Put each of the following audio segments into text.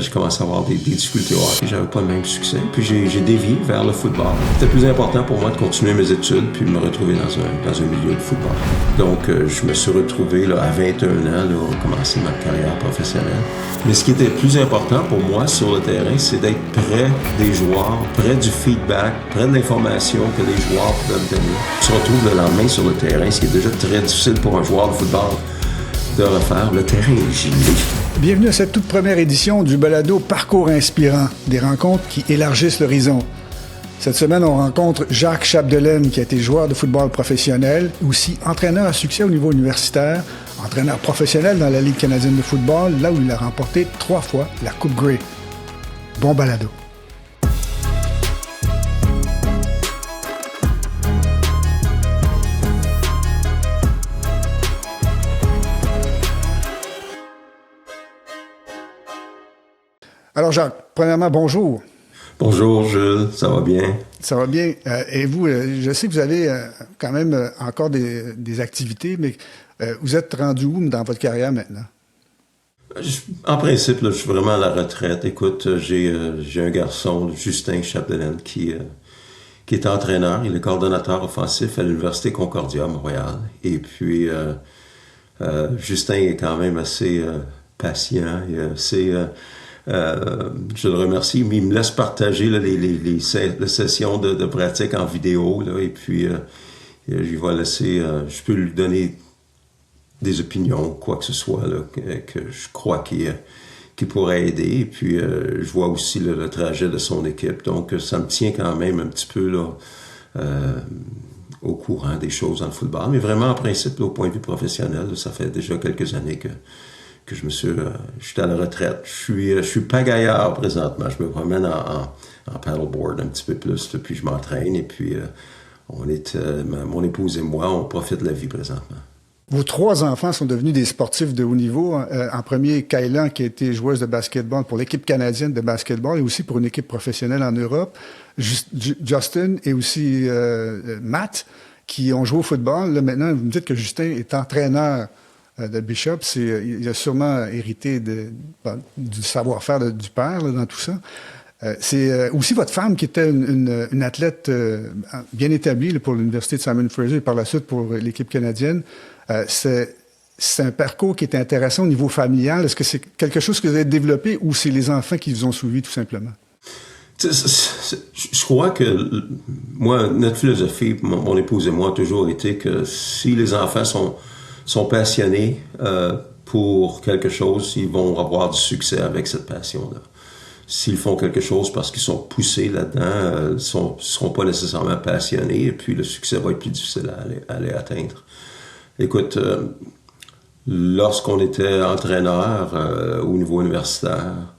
j'ai commencé à avoir des difficultés au hockey. J'avais pas le même succès. Puis j'ai dévié vers le football. C'était plus important pour moi de continuer mes études puis de me retrouver dans un milieu de football. Donc, je me suis retrouvé là, à 21 ans, à commencer ma carrière professionnelle. Mais ce qui était plus important pour moi sur le terrain, c'est d'être près des joueurs, près du feedback, près de l'information que les joueurs peuvent me donner. Tu te retrouves le lendemain sur le terrain, ce qui est déjà très difficile pour un joueur de football de refaire. Le terrain est gelé. Bienvenue à cette toute première édition du balado Parcours inspirant, des rencontres qui élargissent l'horizon. Cette semaine, on rencontre Jacques Chapdelaine, qui a été joueur de football professionnel, aussi entraîneur à succès au niveau universitaire, entraîneur professionnel dans la Ligue canadienne de football, là où il a remporté 3 fois la Coupe Grey. Bon balado. Alors Jacques, premièrement, bonjour. Bonjour Jules, ça va bien? Ça va bien. Et vous, je sais que vous avez quand même encore des activités, mais vous êtes rendu où dans votre carrière maintenant? En principe, là, je suis vraiment à la retraite. Écoute, j'ai un garçon, Justin Chapdelaine, qui est entraîneur. Il est coordonnateur offensif à l'Université Concordia à Montréal. Et puis, Justin est quand même assez patient et assez... je le remercie, mais il me laisse partager là, les sessions de pratique en vidéo, là, et puis je vais laisser, je peux lui donner des opinions, quoi que ce soit, là, que je crois qu'il pourrait aider, et puis je vois aussi là, le trajet de son équipe, donc ça me tient quand même un petit peu là, au courant des choses dans le football, mais vraiment en principe, là, au point de vue professionnel, là, ça fait déjà quelques années que je suis à la retraite. Je suis pagaillard présentement. Je me promène en paddleboard un petit peu plus, puis je m'entraîne. Et puis, mon épouse et moi, on profite de la vie présentement. Vos 3 enfants sont devenus des sportifs de haut niveau. En premier, Kaylan, qui a été joueuse de basketball pour l'équipe canadienne de basketball et aussi pour une équipe professionnelle en Europe. Justin et aussi Matt, qui ont joué au football. Là, maintenant, vous me dites que Justin est entraîneur de Bishop. Il a sûrement hérité du savoir-faire du père là, dans tout ça. C'est aussi votre femme qui était une athlète bien établie là, pour l'Université de Simon Fraser et par la suite pour l'équipe canadienne. C'est un parcours qui est intéressant au niveau familial. Est-ce que c'est quelque chose que vous avez développé ou c'est les enfants qui vous ont suivi tout simplement? Je crois que moi, notre philosophie, mon épouse et moi, a toujours été que si les enfants sont passionnés pour quelque chose, ils vont avoir du succès avec cette passion-là. S'ils font quelque chose parce qu'ils sont poussés là-dedans, ils ne seront pas nécessairement passionnés et puis le succès va être plus difficile à aller atteindre. Écoute, lorsqu'on était entraîneur au niveau universitaire,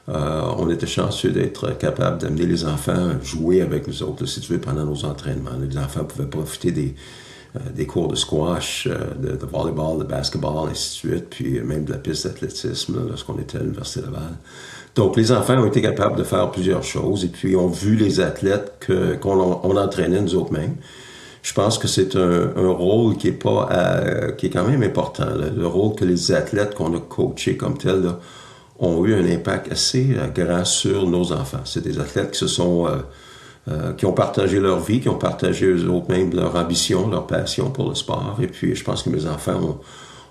on était chanceux d'être capable d'amener les enfants jouer avec nous autres, si tu veux, pendant nos entraînements. Les enfants pouvaient profiter des cours de squash, de volleyball, de basketball, ainsi de suite, puis même de la piste d'athlétisme lorsqu'on était à l'Université Laval. Donc, les enfants ont été capables de faire plusieurs choses et puis ont vu les athlètes qu'on entraînait nous autres mêmes. Je pense que c'est un rôle qui est quand même important. Là. Le rôle que les athlètes qu'on a coachés comme tels là, ont eu un impact assez grand sur nos enfants. C'est des athlètes qui ont partagé leur vie, qui ont partagé eux-mêmes leur ambition, leur passion pour le sport. Et puis, je pense que mes enfants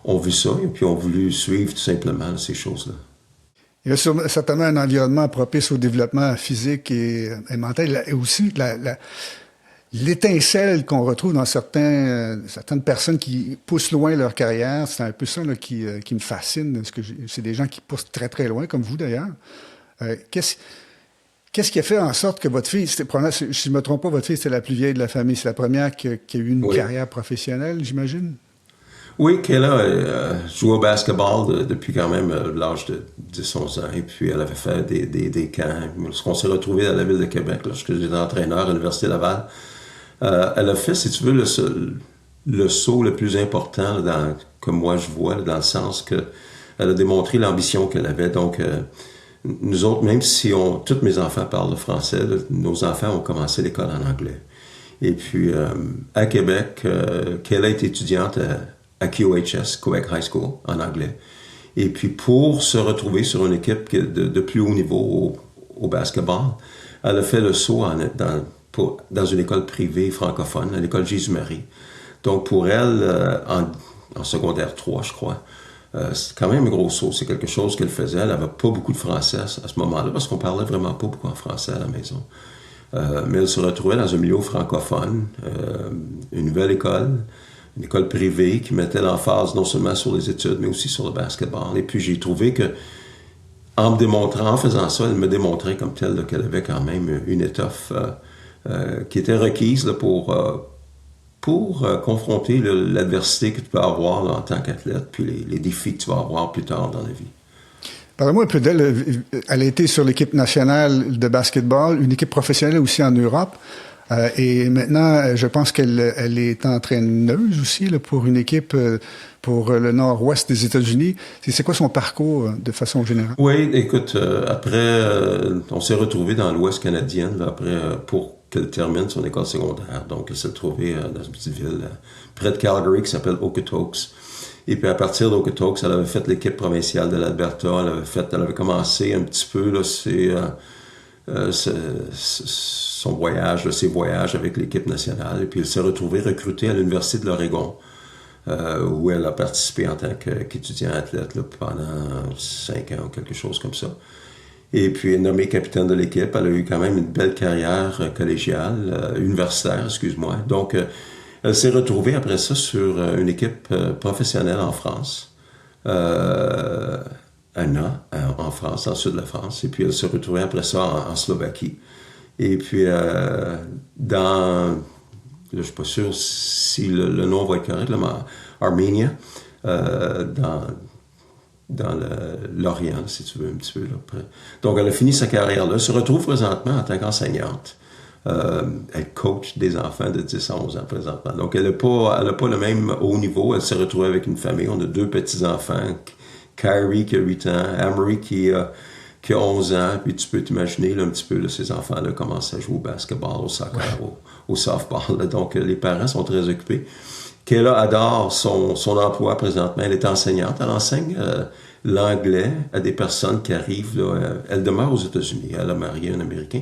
ont vu ça et puis ont voulu suivre tout simplement ces choses-là. Il y a certainement un environnement propice au développement physique et mental. Et aussi, l'étincelle qu'on retrouve dans certaines personnes qui poussent loin leur carrière, c'est un peu ça là, qui me fascine. C'est des gens qui poussent très, très loin, comme vous d'ailleurs. Qu'est-ce qui a fait en sorte que votre fille, si je ne me trompe pas, votre fille, c'était la plus vieille de la famille, c'est la première qui a eu une carrière professionnelle, j'imagine? Oui, Kayla joue au basketball depuis quand même l'âge de 10-11 ans, et puis elle avait fait des camps. Lorsqu'on s'est retrouvés à la ville de Québec, lorsque j'étais entraîneur à l'Université Laval, elle a fait, si tu veux, le saut le plus important, là, que moi je vois, là, dans le sens qu'elle a démontré l'ambition qu'elle avait. Donc, nous autres, même si tous mes enfants parlent le français, là, nos enfants ont commencé l'école en anglais. Et puis, à Québec, Kayla est étudiante à QHS, Quebec High School, en anglais. Et puis pour se retrouver sur une équipe de plus haut niveau au basketball, elle a fait le saut dans une école privée francophone, à l'école Jésus-Marie. Donc pour elle, en secondaire 3, je crois, c'est quand même un gros saut. C'est quelque chose qu'elle faisait. Elle n'avait pas beaucoup de français à ce moment-là, parce qu'on parlait vraiment pas beaucoup en français à la maison. Mais elle se retrouvait dans un milieu francophone, une nouvelle école, une école privée qui mettait l'emphase non seulement sur les études, mais aussi sur le basketball. Et puis j'ai trouvé que, en faisant ça, elle me démontrait comme telle là, qu'elle avait quand même une étoffe qui était requise là, pour confronter l'adversité que tu peux avoir là, en tant qu'athlète, puis les défis que tu vas avoir plus tard dans la vie. Parlez-moi un peu d'elle. Elle a été sur l'équipe nationale de basketball, une équipe professionnelle aussi en Europe. Et maintenant, je pense qu'elle est entraîneuse aussi là, pour une équipe pour le nord-ouest des États-Unis. C'est quoi son parcours de façon générale? Oui, écoute, après, on s'est retrouvés dans l'ouest canadien là, après, pour qu'elle termine son école secondaire. Donc, elle s'est trouvée dans une petite ville près de Calgary qui s'appelle Okotoks. Et puis à partir d'Okotoks, elle avait fait l'équipe provinciale de l'Alberta. Elle avait commencé un petit peu là, son voyage, ses voyages avec l'équipe nationale. Et puis elle s'est retrouvée recrutée à l'Université de l'Oregon, où elle a participé en tant qu'étudiant athlète là, pendant 5 ans ou quelque chose comme ça. Et puis nommée capitaine de l'équipe, elle a eu quand même une belle carrière collégiale, universitaire, excuse-moi. Donc, elle s'est retrouvée après ça sur une équipe professionnelle en France, un an en France, dans le sud de la France. Et puis elle s'est retrouvée après ça en Slovaquie. Et puis là, je ne suis pas sûr si le nom va être correct, là, mais Armenia, dans l'Orient, si tu veux, un petit peu. Là, après. Donc elle a fini sa carrière là, elle se retrouve présentement en tant qu'enseignante. Elle coach des enfants de 10 à 11 ans présentement. Donc, elle n'a pas le même haut niveau. Elle s'est retrouvée avec une famille. On a 2 petits-enfants. Kyrie qui a 8 ans, Amory qui a 11 ans. Puis tu peux t'imaginer là, un petit peu, là, ces enfants-là commencent à jouer au basketball, au soccer, au softball. Là. Donc, les parents sont très occupés. Kayla adore son emploi présentement. Elle est enseignante. Elle enseigne l'anglais à des personnes qui arrivent. Là, elle demeure aux États-Unis. Elle a marié un Américain.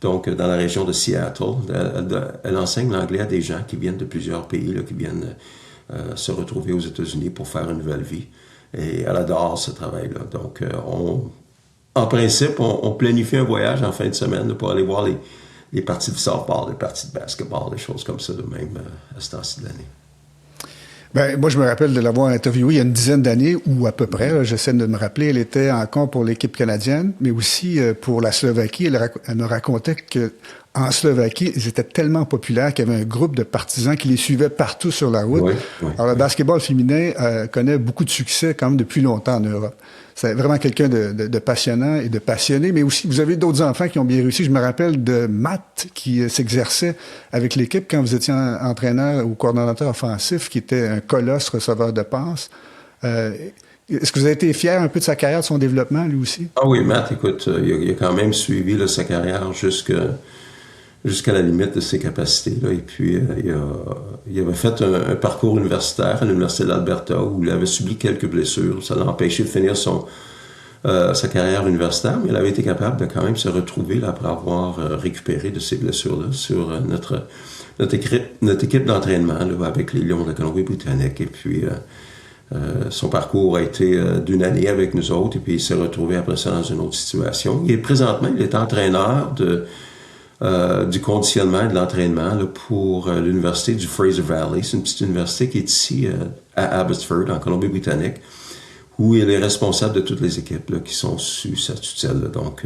Donc, dans la région de Seattle, elle enseigne l'anglais à des gens qui viennent de plusieurs pays, là, qui viennent se retrouver aux États-Unis pour faire une nouvelle vie. Et elle adore ce travail-là. Donc, en principe, on planifie un voyage en fin de semaine là, pour aller voir les parties de softball, les parties de basketball, des choses comme ça, de même à ce temps-ci de l'année. Ben, moi, je me rappelle de l'avoir interviewée il y a une dizaine d'années, ou à peu près, là, j'essaie de me rappeler, elle était encore pour l'équipe canadienne, mais aussi pour la Slovaquie. Elle me racontait qu'en Slovaquie, ils étaient tellement populaires qu'il y avait un groupe de partisans qui les suivaient partout sur la route. Oui. Alors, le basketball féminin connaît beaucoup de succès quand même depuis longtemps en Europe. C'est vraiment quelqu'un de passionnant et de passionné, mais aussi, vous avez d'autres enfants qui ont bien réussi. Je me rappelle de Matt qui s'exerçait avec l'équipe quand vous étiez entraîneur ou coordonnateur offensif, qui était un colosse receveur de passes. Est-ce que vous avez été fier un peu de sa carrière, de son développement, lui aussi? Ah oui, Matt, écoute, il a quand même suivi là, sa carrière jusqu'à la limite de ses capacités. Là. Et puis, il avait fait un parcours universitaire à l'Université de l'Alberta où il avait subi quelques blessures. Ça l'a empêché de finir sa carrière universitaire, mais il avait été capable de quand même se retrouver là, après avoir récupéré de ces blessures-là sur notre équipe d'entraînement là, avec les Lions de la Colombie-Britannique. Et puis, son parcours a été d'une année avec nous autres, et puis il s'est retrouvé après ça dans une autre situation. Et présentement, il est entraîneur du conditionnement et de l'entraînement là, pour l'université du Fraser Valley. C'est une petite université qui est ici à Abbotsford, en Colombie-Britannique, où il est responsable de toutes les équipes là, qui sont sous sa tutelle. Là. Donc,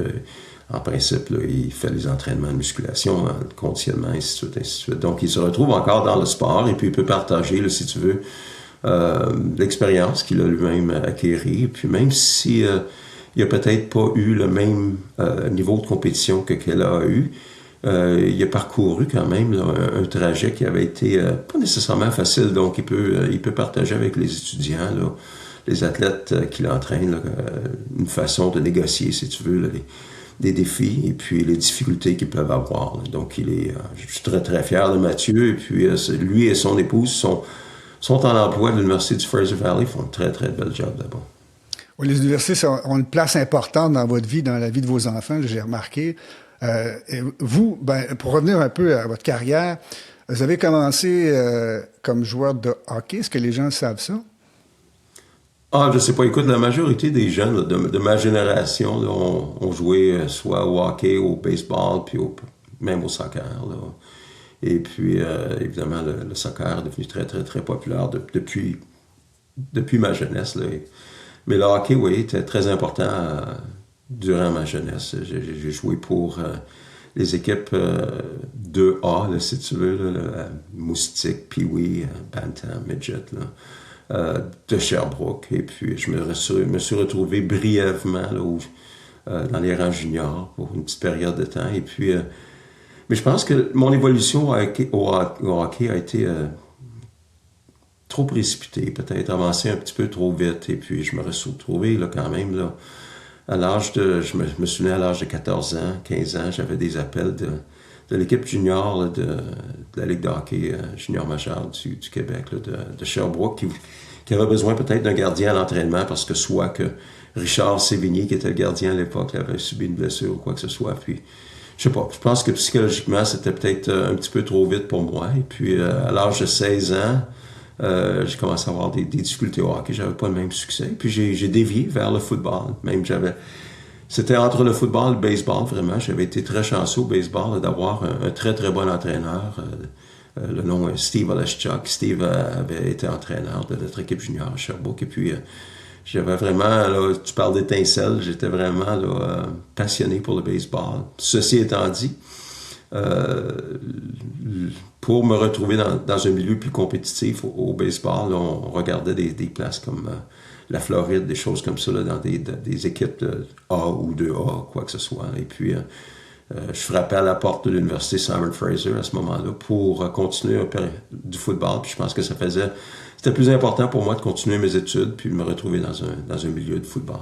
en principe, là, il fait les entraînements de musculation, le conditionnement, ainsi de suite, ainsi de suite. Donc, il se retrouve encore dans le sport et puis il peut partager, là, si tu veux, l'expérience qu'il a lui-même acquérie. Et puis même si il n'a peut-être pas eu le même niveau de compétition que qu'elle a eu, il a parcouru quand même là, un trajet qui avait été pas nécessairement facile. Donc, il peut partager avec les étudiants, là, les athlètes qui l'entraînent, là, une façon de négocier, si tu veux, là, des défis et puis les difficultés qu'ils peuvent avoir. Là. Donc, je suis très, très fier de Mathieu. Et puis, lui et son épouse sont en emploi à l'Université du Fraser Valley, font un très, très bel job là-bas. Oui, les universités ont une place importante dans votre vie, dans la vie de vos enfants, j'ai remarqué. Et vous, pour revenir un peu à votre carrière, vous avez commencé comme joueur de hockey. Est-ce que les gens savent ça? Ah, je sais pas. Écoute, la majorité des jeunes là, de ma génération là, ont joué soit au hockey, au baseball, puis même au soccer. Là. Et puis, évidemment, le soccer est devenu très, très, très populaire depuis ma jeunesse. Là. Mais le hockey, oui, était très important durant ma jeunesse. J'ai joué pour les équipes 2A, là, si tu veux, là, Moustique, Pee-wee, Bantam, Midget, de Sherbrooke. Et puis, je me suis retrouvé brièvement là, dans les rangs juniors pour une petite période de temps. Et puis, mais je pense que mon évolution au hockey a été trop précipitée, peut-être avancée un petit peu trop vite. Et puis, je me suis retrouvé là, quand même là, je me souviens à l'âge de 14 ans, 15 ans, j'avais des appels de l'équipe junior là, de la Ligue de hockey junior majeur du Québec, là, de Sherbrooke, qui avait besoin peut-être d'un gardien à l'entraînement parce que soit que Richard Sévigny, qui était le gardien à l'époque, avait subi une blessure ou quoi que ce soit. Puis, je sais pas, je pense que psychologiquement, c'était peut-être un petit peu trop vite pour moi. Et puis, à l'âge de 16 ans, j'ai commencé à avoir des difficultés au hockey. J'avais pas le même succès. Puis j'ai dévié vers le football. Même c'était entre le football et le baseball, vraiment. J'avais été très chanceux au baseball là, d'avoir un très, très bon entraîneur. Le nom est Steve Oleschuk. Steve avait été entraîneur de notre équipe junior à Sherbrooke. Et puis, j'avais vraiment, là, tu parles d'étincelles, j'étais vraiment là, passionné pour le baseball. Ceci étant dit, pour me retrouver dans un milieu plus compétitif au baseball, là, on regardait des places comme la Floride, des choses comme ça, là, dans des équipes de A ou de A, quoi que ce soit. Et puis, je frappais à la porte de l'université Simon Fraser à ce moment-là pour continuer du football. Puis je pense que c'était plus important pour moi de continuer mes études puis de me retrouver dans un milieu de football.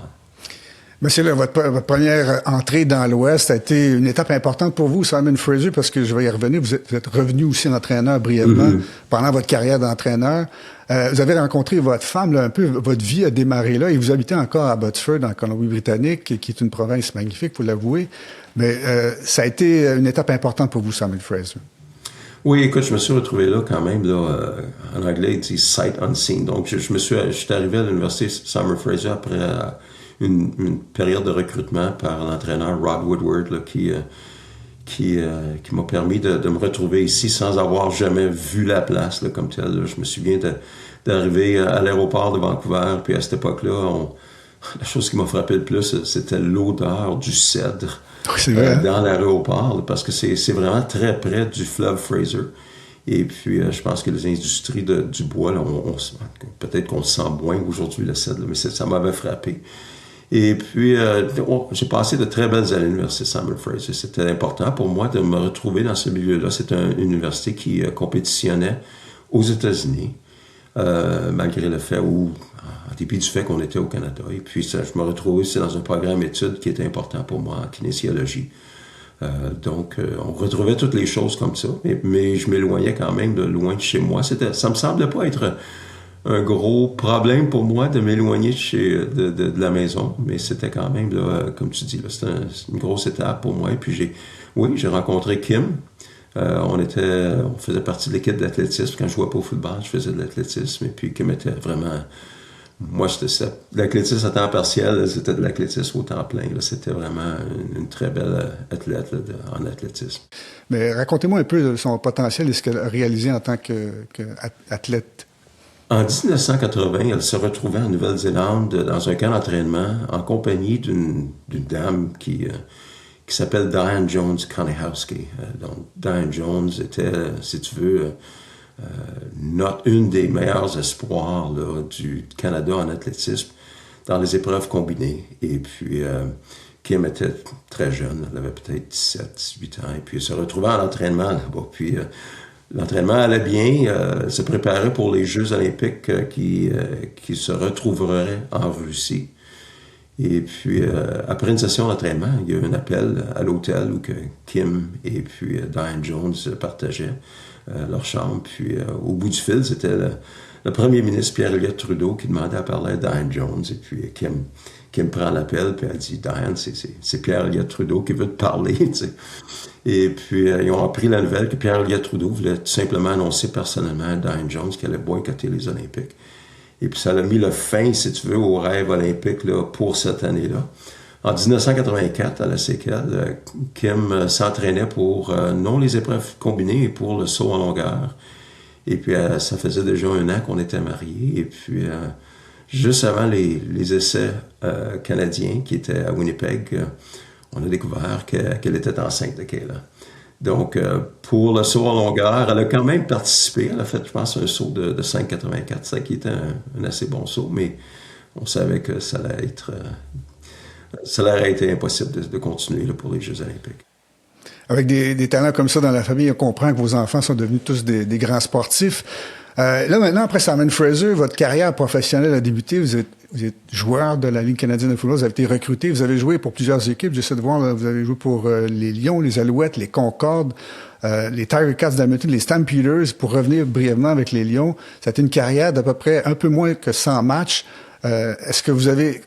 Monsieur, là, votre première entrée dans l'Ouest a été une étape importante pour vous, Simon Fraser, parce que je vais y revenir. Vous êtes revenu aussi en entraîneur brièvement pendant votre carrière d'entraîneur. Vous avez rencontré votre femme, là, un peu, votre vie a démarré là, et vous habitez encore à Abbotsford, en Colombie-Britannique, qui est une province magnifique, faut l'avouer. Mais ça a été une étape importante pour vous, Simon Fraser. Oui, écoute, je me suis retrouvé là quand même, là, en anglais, ils disent sight unseen. Donc, je suis arrivé à l'université Simon Fraser après une période de recrutement par l'entraîneur Rod Woodward, là, qui m'a permis de me retrouver ici sans avoir jamais vu la place là, comme telle. Là. Je me souviens d'arriver à l'aéroport de Vancouver, puis à cette époque-là, la chose qui m'a frappé le plus, c'était l'odeur du cèdre dans l'aéroport, là, parce que c'est vraiment très près du fleuve Fraser. Et puis, je pense que les industries du bois, là, peut-être qu'on le sent moins aujourd'hui, le cèdre, là, mais ça m'avait frappé. Et puis, j'ai passé de très belles années à l'université Simon Fraser. C'était important pour moi de me retrouver dans ce milieu-là. C'est une université qui compétitionnait aux États-Unis, malgré le fait en dépit du fait qu'on était au Canada. Et puis, je me retrouvais aussi dans un programme d'études qui était important pour moi, en kinésiologie. Donc, on retrouvait toutes les choses comme ça, mais je m'éloignais quand même de loin de chez moi. Ça me semblait pas être un gros problème pour moi de m'éloigner de la maison, mais c'était quand même, là, comme tu dis, là, c'était une grosse étape pour moi. Et puis j'ai rencontré Kim. On faisait partie de l'équipe d'athlétisme. Quand je jouais pas au football, je faisais de l'athlétisme. Et puis Kim était vraiment... Moi, c'était ça. L'athlétisme à temps partiel, c'était de l'athlétisme au temps plein. Là. C'était vraiment une très belle athlète là, en athlétisme. Mais racontez-moi un peu de son potentiel et ce qu'elle a réalisé en tant qu'athlète. En 1980, elle se retrouvait en Nouvelle-Zélande dans un camp d'entraînement en compagnie d'une dame qui s'appelle Diane Jones-Konehowski. Donc, Diane Jones était, si tu veux, une des meilleures espoirs là, du Canada en athlétisme dans les épreuves combinées. Et puis, Kim était très jeune, elle avait peut-être 17, 18 ans, et puis elle se retrouvait en entraînement là-bas. Puis, l'entraînement allait bien, se préparait pour les Jeux olympiques qui se retrouveraient en Russie. Et puis, après une session d'entraînement, il y a eu un appel à l'hôtel où que Kim et puis Diane Jones partageaient leur chambre. Puis, au bout du fil, c'était le premier ministre Pierre Elliott Trudeau qui demandait à parler à Diane Jones. Et puis, Kim prend l'appel, puis elle dit « Diane, c'est Pierre Elliott Trudeau qui veut te parler. » tu sais. Et puis, ils ont appris la nouvelle que Pierre Elliott Trudeau voulait tout simplement annoncer personnellement à Diane Jones qu'elle allait boycotter les Olympiques. Et puis, ça a mis le fin, si tu veux, au rêve olympique là, pour cette année-là. En 1984, à la séquelle, Kim s'entraînait pour, non les épreuves combinées, mais pour le saut en longueur. Et puis, ça faisait déjà 1 an qu'on était mariés. Et puis, juste avant les essais canadiens qui étaient à Winnipeg, on a découvert qu'elle était enceinte de Kayla. Donc, pour le saut en longueur, elle a quand même participé. Elle a fait, je pense, un saut de 5,84, ça qui était un assez bon saut, mais on savait que ça aurait été impossible de continuer là, pour les Jeux olympiques. Avec des talents comme ça dans la famille, on comprend que vos enfants sont devenus tous des grands sportifs. Là, maintenant, après Simon Fraser, votre carrière professionnelle a débuté. Vous êtes joueur de la Ligue canadienne de football. Vous avez été recruté. Vous avez joué pour plusieurs équipes. J'essaie de voir, là, vous avez joué pour les Lions, les Alouettes, les Concordes, les Tiger Cats d'Edmonton, les Stampeders. Pour revenir brièvement avec les Lions, ça a été une carrière d'à peu près un peu moins que 100 matchs. Est-ce que vous avez...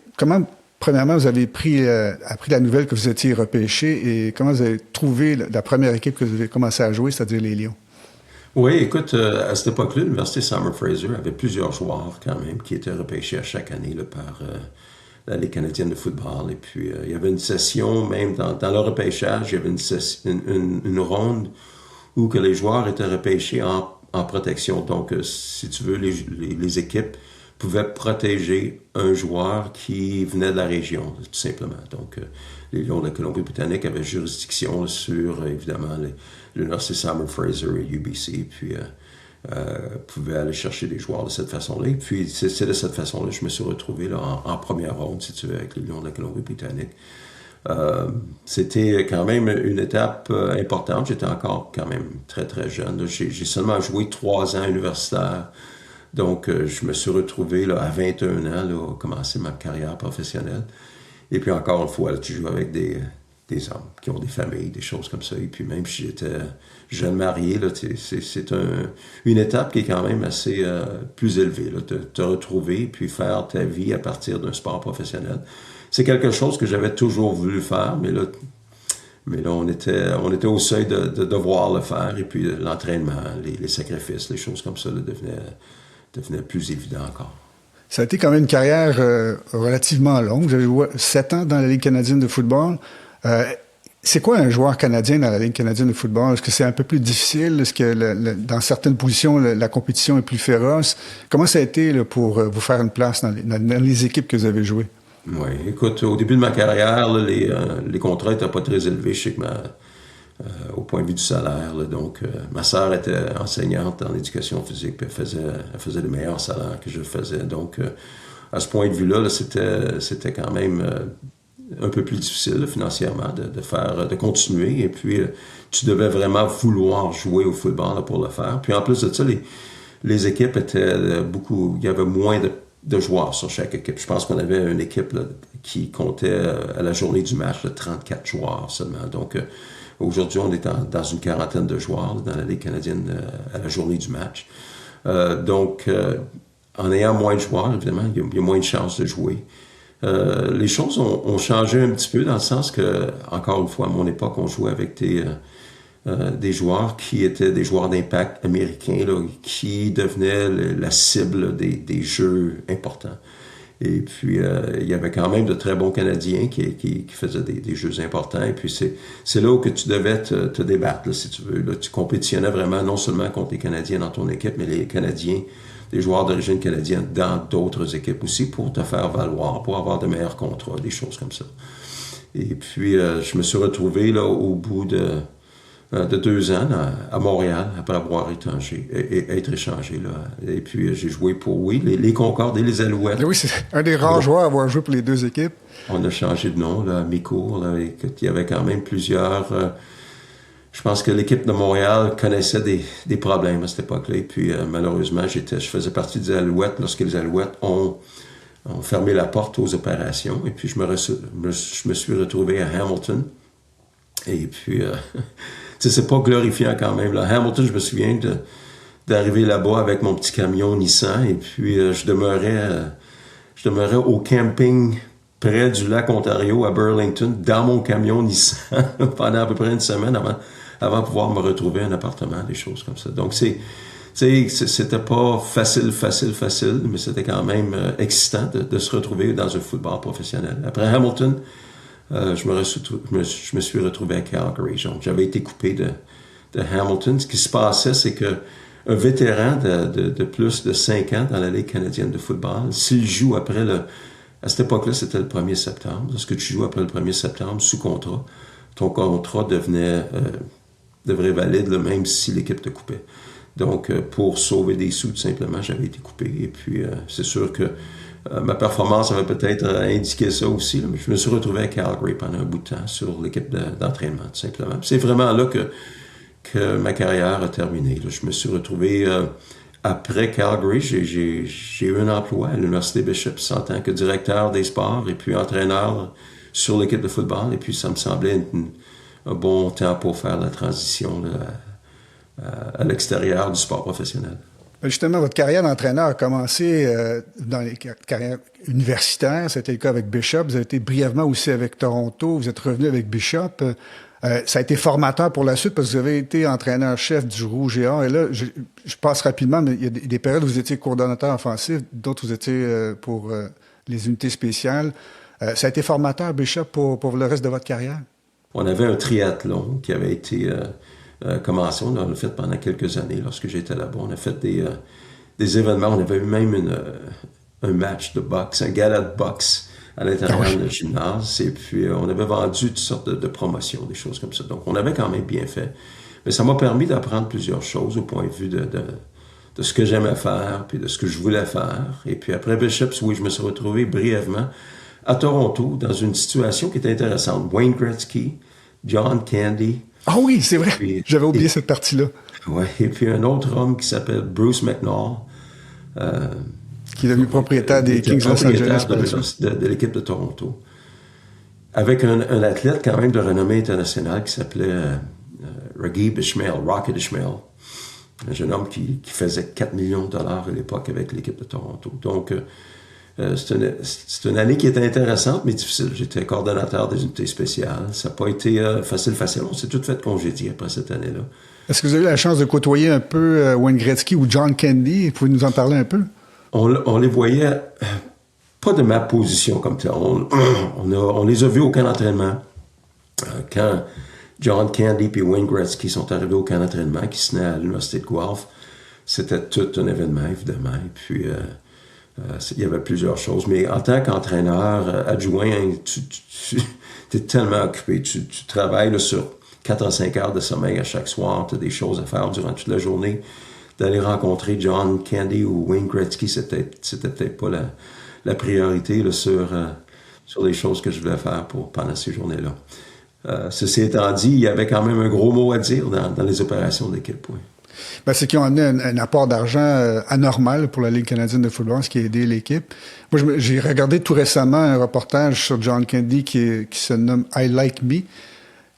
Premièrement, vous avez appris la nouvelle que vous étiez repêché et comment vous avez trouvé la première équipe que vous avez commencé à jouer, c'est-à-dire les Lions? Oui, écoute, à cette époque-là, l'Université Simon Fraser avait plusieurs joueurs quand même qui étaient repêchés à chaque année là, par la Ligue canadienne de football. Et puis, il y avait une session, même dans le repêchage, il y avait une ronde où que les joueurs étaient repêchés en protection. Donc, si tu veux, les équipes pouvaient protéger un joueur qui venait de la région, tout simplement. Donc, les Lions de la Colombie-Britannique avaient juridiction sur, évidemment, l'Université Simon Fraser et UBC, puis pouvaient aller chercher des joueurs de cette façon-là. Et puis, c'est de cette façon-là que je me suis retrouvé là, en première ronde, si tu veux, avec les Lions de la Colombie-Britannique. C'était quand même une étape importante. J'étais encore quand même très, très jeune. J'ai seulement joué 3 ans universitaire. Donc, je me suis retrouvé là, à 21 ans, là, à commencer ma carrière professionnelle. Et puis encore une fois, là, tu joues avec des hommes qui ont des familles, des choses comme ça. Et puis même si j'étais jeune marié, là, c'est une étape qui est quand même assez plus élevée. Te retrouver puis faire ta vie à partir d'un sport professionnel. C'est quelque chose que j'avais toujours voulu faire, mais là on était au seuil de devoir le faire. Et puis l'entraînement, les sacrifices, les choses comme ça là, devenaient plus évidents encore. Ça a été quand même une carrière relativement longue. Vous avez joué 7 ans dans la Ligue canadienne de football. C'est quoi un joueur canadien dans la Ligue canadienne de football? Est-ce que c'est un peu plus difficile? Est-ce que dans certaines positions, la compétition est plus féroce? Comment ça a été là, pour vous faire une place dans les équipes que vous avez jouées? Oui, écoute, au début de ma carrière, là, les contrats n'étaient pas très élevés. Je sais que au point de vue du salaire. Là, donc, ma sœur était enseignante en éducation physique, puis elle faisait des meilleurs salaires que je faisais. Donc, à ce point de vue-là, là, c'était quand même un peu plus difficile là, financièrement de continuer. Et puis, tu devais vraiment vouloir jouer au football là, pour le faire. Puis, en plus de ça, les équipes étaient beaucoup... Il y avait moins de joueurs sur chaque équipe. Je pense qu'on avait une équipe là, qui comptait à la journée du match là, 34 joueurs seulement. Donc, aujourd'hui, on est dans une quarantaine de joueurs là, dans la Ligue canadienne à la journée du match. Donc, en ayant moins de joueurs, évidemment, il y a moins de chances de jouer. Les choses ont changé un petit peu dans le sens que, encore une fois, à mon époque, on jouait avec des joueurs qui étaient des joueurs d'impact américains là, qui devenaient la cible des jeux importants. Et puis, il y avait quand même de très bons Canadiens qui faisaient des jeux importants. Et puis, c'est là où que tu devais te débattre, là, si tu veux. Là, tu compétitionnais vraiment non seulement contre les Canadiens dans ton équipe, mais les Canadiens, des joueurs d'origine canadienne dans d'autres équipes aussi pour te faire valoir, pour avoir de meilleurs contrats, des choses comme ça. Et puis, je me suis retrouvé là, au bout de 2 ans à Montréal, après avoir être échangé. Là. Et puis, j'ai joué pour, les Concordes et les Alouettes. Oui, c'est un des rares joueurs à avoir joué pour les 2 équipes. On a changé de nom, là, à mi-cours. Là, et il y avait quand même plusieurs... je pense que l'équipe de Montréal connaissait des problèmes à cette époque-là. Et puis, malheureusement, je faisais partie des Alouettes lorsque les Alouettes ont ont fermé la porte aux opérations. Et puis, je me suis retrouvé à Hamilton. Et puis, c'est pas glorifiant quand même. Là. Hamilton, je me souviens d'arriver là-bas avec mon petit camion Nissan. Et puis, je demeurais au camping près du lac Ontario à Burlington, dans mon camion Nissan, pendant à peu près une semaine avant de pouvoir me retrouver un appartement, des choses comme ça. Donc, c'était pas facile, mais c'était quand même excitant de se retrouver dans un football professionnel. Après Hamilton, je me suis retrouvé à Calgary. Donc, j'avais été coupé de Hamilton. Ce qui se passait, c'est que un vétéran de plus de 5 ans dans la Ligue canadienne de football, s'il joue après à cette époque-là, c'était le 1er septembre. Lorsque tu joues après le 1er septembre, sous contrat, ton contrat devrait valide, là, même si l'équipe te coupait. Donc, pour sauver des sous, tout simplement, j'avais été coupé. Et puis, c'est sûr que ma performance avait peut-être indiqué ça aussi, là, mais je me suis retrouvé à Calgary pendant un bout de temps sur l'équipe d'entraînement, tout simplement. Puis c'est vraiment là que ma carrière a terminé. Là. Je me suis retrouvé... après Calgary, j'ai eu un emploi à l'Université Bishop's en tant que directeur des sports et puis entraîneur sur l'équipe de football. Et puis, ça me semblait un bon temps pour faire la transition là, à l'extérieur du sport professionnel. Justement, votre carrière d'entraîneur a commencé dans les carrières universitaires. C'était le cas avec Bishop. Vous avez été brièvement aussi avec Toronto. Vous êtes revenu avec Bishop. Ça a été formateur pour la suite parce que vous avez été entraîneur-chef du Rouge et Or. Et là, je passe rapidement, mais il y a des périodes où vous étiez coordonnateur offensif, d'autres vous étiez pour les unités spéciales. Ça a été formateur, Bishop, pour le reste de votre carrière? On avait un triathlon qui avait été commencé. On l'a fait pendant quelques années lorsque j'étais là-bas. On a fait des événements. On avait eu même un match de boxe, un gala de boxe à l'intérieur du gymnase. Et puis, on avait vendu toutes sortes de promotions, des choses comme ça. Donc, on avait quand même bien fait. Mais ça m'a permis d'apprendre plusieurs choses au point de vue de ce que j'aimais faire, puis de ce que je voulais faire. Et puis, après Bishop's, oui, je me suis retrouvé brièvement à Toronto dans une situation qui était intéressante. Wayne Gretzky, John Candy. Ah oui, c'est vrai. J'avais oublié cette partie-là. Oui, et puis un autre homme qui s'appelle Bruce McNall. Qui est devenu propriétaire des Kings Los Angeles. De l'équipe de Toronto. Avec un athlète quand même de renommée internationale qui s'appelait Rocket Ishmael. Un jeune homme qui faisait 4 millions de dollars à l'époque avec l'équipe de Toronto. Donc, c'est une année qui était intéressante, mais difficile. J'étais coordonnateur des unités spéciales. Ça n'a pas été facile. On s'est tout fait congédier après cette année-là. Est-ce que vous avez eu la chance de côtoyer un peu Wayne Gretzky ou John Candy? Vous pouvez nous en parler un peu? On les voyait pas de ma position comme tel. On les a vus au camp d'entraînement. Quand John Candy et Wayne Gretzky sont arrivés au camp d'entraînement qui se tenait à l'Université de Guelph, c'était tout un événement, évidemment. Et puis, il y avait plusieurs choses. Mais en tant qu'entraîneur adjoint, tu es tellement occupé. Tu travailles là, sur 4 à 5 heures de sommeil à chaque soir. Tu as des choses à faire durant toute la journée. D'aller rencontrer John Candy ou Wayne Gretzky, c'était peut-être pas la priorité là, sur les choses que je voulais faire pendant ces journées-là. Ceci étant dit, il y avait quand même un gros mot à dire dans les opérations d'équipe. Oui. Ben, c'est qu'ils ont amené un apport d'argent anormal pour la Ligue canadienne de football, ce qui a aidé l'équipe. Moi, j'ai regardé tout récemment un reportage sur John Candy qui se nomme « I Like Me »,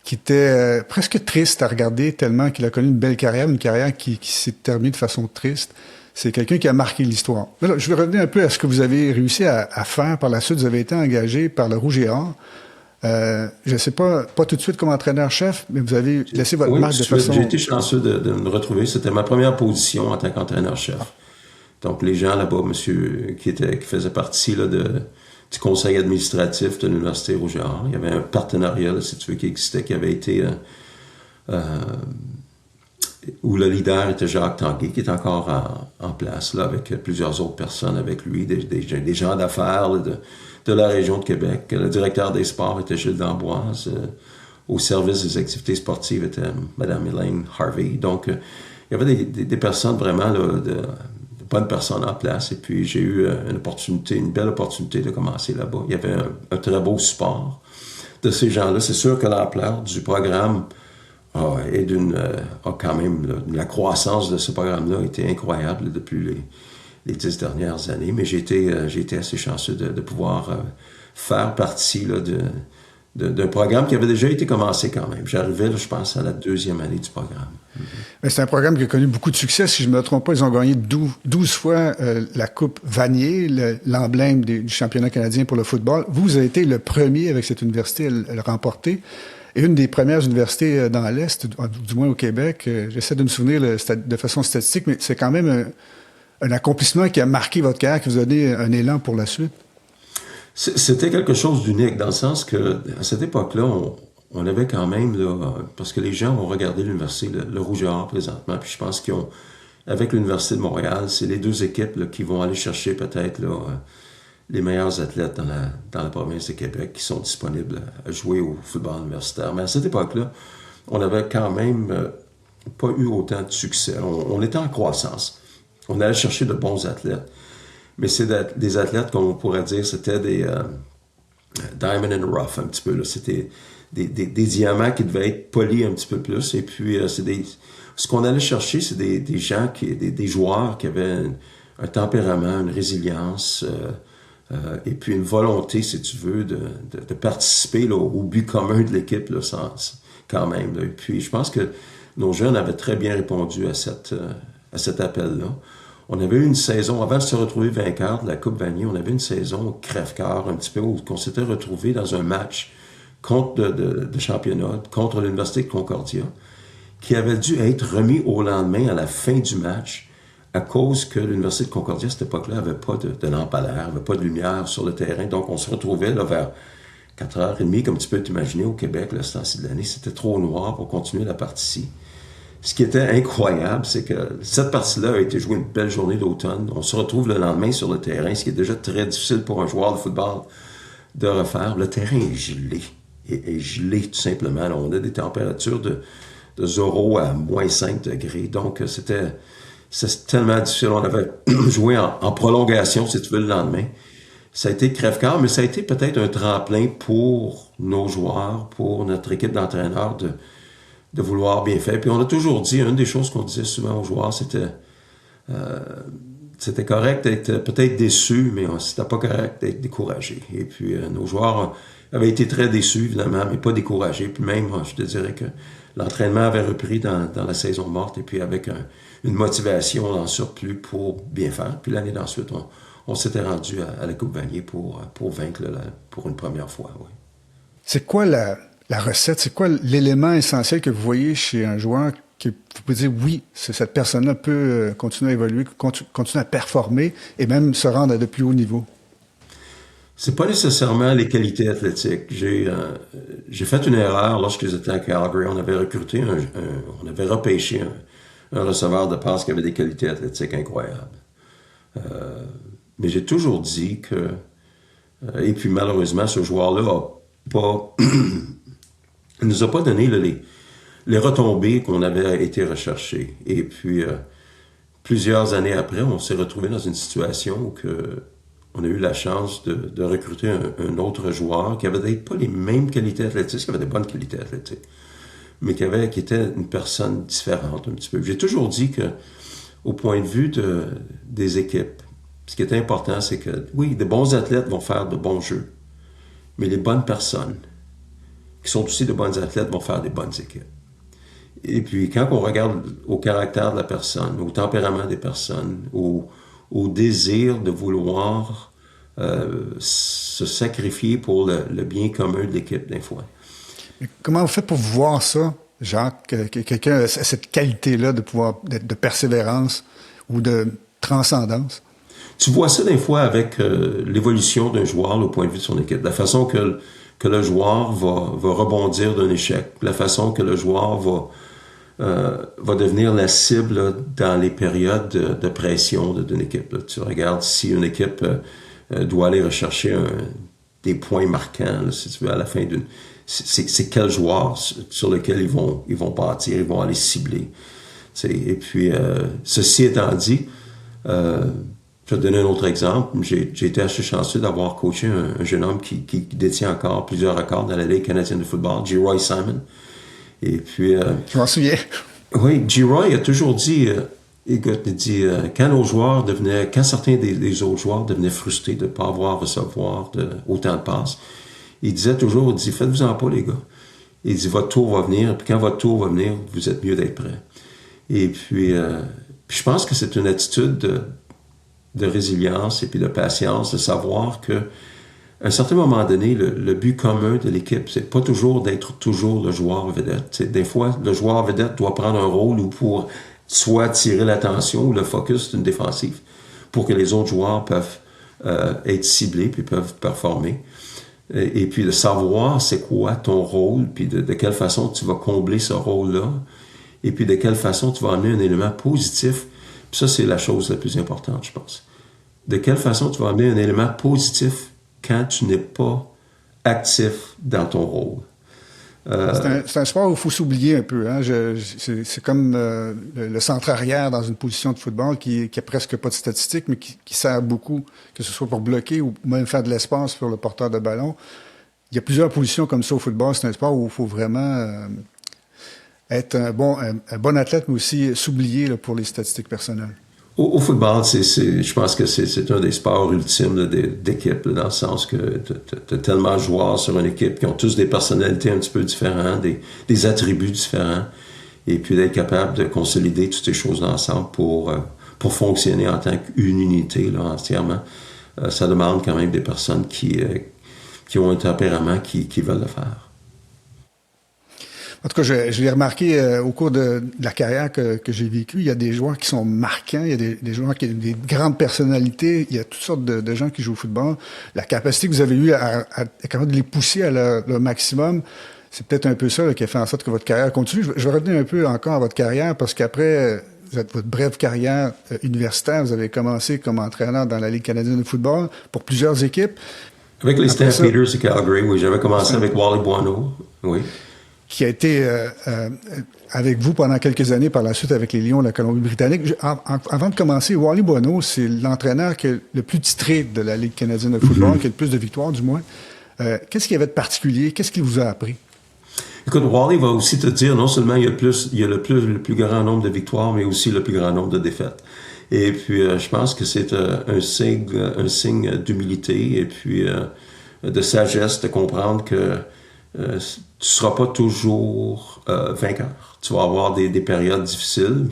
qui était presque triste à regarder tellement qu'il a connu une belle carrière, une carrière qui s'est terminée de façon triste. C'est quelqu'un qui a marqué l'histoire. Alors, je vais revenir un peu à ce que vous avez réussi à faire par la suite. Vous avez été engagé par le Rouge et Or. Je ne sais pas tout de suite comme entraîneur-chef, mais vous avez laissé votre marque de façon... J'ai été chanceux de me retrouver. C'était ma première position en tant qu'entraîneur-chef. Donc, les gens là-bas, monsieur, qui faisaient partie là, du conseil administratif de l'Université Rouge et Or. Il y avait un partenariat, là, si tu veux, qui existait, qui avait été... où le leader était Jacques Tanguay, qui est encore en place, là, avec plusieurs autres personnes avec lui, des gens d'affaires là, de la région de Québec. Le directeur des sports était Gilles d'Amboise. Au service des activités sportives était Mme Elaine Harvey. Donc, il y avait des personnes vraiment là, de bonnes personnes en place. Et puis, j'ai eu une belle opportunité de commencer là-bas. Il y avait un très beau support de ces gens-là. C'est sûr que l'ampleur du programme a quand même... la croissance de ce programme-là a été incroyable là, depuis les 10 dernières années. Mais j'ai été assez chanceux de pouvoir faire partie là, d'un programme qui avait déjà été commencé quand même. J'arrivais, là, je pense, à la 2e année du programme. Mais c'est un programme qui a connu beaucoup de succès. Si je ne me trompe pas, ils ont gagné 12 fois la Coupe Vanier, l'emblème du championnat canadien pour le football. Vous avez été le premier avec cette université à le remporter. Et une des premières universités dans l'Est, du moins au Québec. J'essaie de me souvenir de façon statistique, mais c'est quand même un accomplissement qui a marqué votre carrière, qui vous a donné un élan pour la suite. C'était quelque chose d'unique, dans le sens que, à cette époque-là, on avait quand même, là, parce que les gens ont regardé l'université, le Rouge et Or présentement, puis je pense qu'avec l'Université de Montréal, c'est les 2 équipes là, qui vont aller chercher peut-être là, les meilleurs athlètes dans la province de Québec qui sont disponibles à jouer au football universitaire. Mais à cette époque-là, on avait quand même pas eu autant de succès. On était en croissance. On allait chercher de bons athlètes. Mais c'est des athlètes, comme on pourrait dire, c'était des diamond in the rough un petit peu. Là. C'était des diamants qui devaient être polis un petit peu plus. Et puis, ce qu'on allait chercher, c'est des gens, des joueurs qui avaient un tempérament, une résilience, et puis une volonté, si tu veux, de participer là, au but commun de l'équipe, là, quand même. Là. Et puis, je pense que nos jeunes avaient très bien répondu à cet appel-là. On avait eu une saison, avant de se retrouver vainqueur de la Coupe Vanier, on avait une saison crève-cœur un petit peu, où on s'était retrouvé dans un match de championnat contre l'Université de Concordia, qui avait dû être remis au lendemain à la fin du match, à cause que l'Université de Concordia, à cette époque-là, n'avait pas de lampe à l'air, n'avait pas de lumière sur le terrain. Donc, on se retrouvait là, vers 4h30, comme tu peux t'imaginer, au Québec, là, ce temps-ci de l'année. C'était trop noir pour continuer la partie. Ce qui était incroyable, c'est que cette partie-là a été jouée une belle journée d'automne. On se retrouve le lendemain sur le terrain, ce qui est déjà très difficile pour un joueur de football de refaire. Le terrain est gelé. Est gelé, tout simplement. Là, on a des températures de 0 à moins 5 degrés. Donc, c'était tellement difficile. On avait joué en prolongation, si tu veux, le lendemain. Ça a été crève-cœur, mais ça a été peut-être un tremplin pour nos joueurs, pour notre équipe d'entraîneurs de vouloir bien faire. Puis on a toujours dit, une des choses qu'on disait souvent aux joueurs, c'était correct d'être peut-être déçu, mais c'était pas correct d'être découragé. Et puis nos joueurs avaient été très déçus, évidemment, mais pas découragés. Puis même, je te dirais que l'entraînement avait repris dans la saison morte, et puis avec une motivation en surplus pour bien faire. Puis l'année d'ensuite, on s'était rendu à la Coupe Vanier pour vaincre pour une première fois. Oui. C'est quoi la recette? C'est quoi l'élément essentiel que vous voyez chez un joueur que vous pouvez dire, oui, cette personne-là peut continuer à évoluer, continuer à performer et même se rendre à de plus hauts niveaux? C'est pas nécessairement les qualités athlétiques. J'ai fait une erreur lorsque j'étais à Calgary. On avait recruté on avait repêché un receveur de passe qui avait des qualités athlétiques incroyables. Mais j'ai toujours dit que... et puis malheureusement, ce joueur-là il nous a pas donné les retombées qu'on avait été recherchées. Et puis, plusieurs années après, on s'est retrouvé dans une situation où on a eu la chance de recruter un autre joueur qui avait peut-être pas les mêmes qualités athlétiques, qui avait des bonnes qualités athlétiques, mais qui était une personne différente un petit peu. J'ai toujours dit que, au point de vue des équipes, ce qui est important, c'est que, oui, des bons athlètes vont faire de bons jeux, mais les bonnes personnes, qui sont aussi de bonnes athlètes, vont faire des bonnes équipes. Et puis, quand on regarde au caractère de la personne, au tempérament des personnes, au désir de vouloir se sacrifier pour le bien commun de l'équipe, des fois. Mais comment vous faites pour voir ça, Jacques, que quelqu'un a cette qualité-là de persévérance ou de transcendance? Tu vois ça des fois avec l'évolution d'un joueur au point de vue de son équipe, la façon que le joueur va rebondir d'un échec, la façon que le joueur va devenir la cible là, dans les périodes de pression d'une équipe. Là. Tu regardes si une équipe doit aller rechercher des points marquants, là, si tu veux, à la fin d'une... C'est quel joueur sur lequel ils vont bâtir, ils vont aller cibler. T'sais, et puis, ceci étant dit, je vais te donner un autre exemple. J'ai été assez chanceux d'avoir coaché un jeune homme qui détient encore plusieurs records dans la Ligue canadienne de football, G. Roy Simon. Et puis... je m'en souviens. Oui, G. Roy a toujours dit écoute, il dit, quand certains des autres joueurs devenaient frustrés de ne pas avoir à recevoir autant de passes, il disait toujours, il dit, faites-vous-en pas, les gars. Il dit, votre tour va venir, puis quand votre tour va venir, vous êtes mieux d'être prêt. Et puis je pense que c'est une attitude de résilience et puis de patience, de savoir que à un certain moment donné, le but commun de l'équipe, c'est pas toujours d'être toujours le joueur vedette. T'sais, des fois, le joueur vedette doit prendre un rôle où pour soit tirer l'attention ou le focus d'une défensive pour que les autres joueurs peuvent être ciblés puis peuvent performer. Et puis de savoir c'est quoi ton rôle puis de quelle façon tu vas combler ce rôle-là et puis de quelle façon tu vas amener un élément positif. Puis ça, c'est la chose la plus importante, je pense. De quelle façon tu vas amener un élément positif quand tu n'es pas actif dans ton rôle. C'est un sport où il faut s'oublier un peu. Hein? C'est comme le centre arrière dans une position de football qui a presque pas de statistiques, mais qui sert beaucoup, que ce soit pour bloquer ou même faire de l'espace pour le porteur de ballon. Il y a plusieurs positions comme ça au football. C'est un sport où il faut vraiment être un bon athlète, mais aussi s'oublier là, pour les statistiques personnelles. Au football, je pense que c'est un des sports ultimes là, d'équipe, là, dans le sens que tu as tellement de joueurs sur une équipe qui ont tous des personnalités un petit peu différentes, des attributs différents, et puis d'être capable de consolider toutes ces choses ensemble pour fonctionner en tant qu'une unité là, entièrement. Ça demande quand même des personnes qui ont un tempérament qui veulent le faire. En tout cas, je l'ai remarqué au cours de la carrière que j'ai vécue. Il y a des joueurs qui sont marquants, il y a des joueurs qui ont des grandes personnalités, il y a toutes sortes de gens qui jouent au football. La capacité que vous avez eue à de les pousser à leur maximum, c'est peut-être un peu ça là, qui a fait en sorte que votre carrière continue. Je vais revenir un peu encore à votre carrière parce qu'après votre brève carrière universitaire, vous avez commencé comme entraîneur dans la Ligue canadienne de football pour plusieurs équipes. Avec les Stampeders de Calgary, oui. J'avais commencé avec Wally Buono, oui. Qui a été avec vous pendant quelques années par la suite avec les Lions de la Colombie-Britannique. Avant de commencer, Wally Buono, c'est l'entraîneur qui est le plus titré de la Ligue canadienne de football, qui a le plus de victoires du moins. Qu'est-ce qu'il y avait de particulier? Qu'est-ce qu'il vous a appris? Écoute, Wally va aussi te dire, non seulement il y a le plus grand nombre de victoires, mais aussi le plus grand nombre de défaites. Et puis, je pense que c'est un signe d'humilité et puis de sagesse de comprendre que tu seras pas toujours vainqueur. Tu vas avoir des périodes difficiles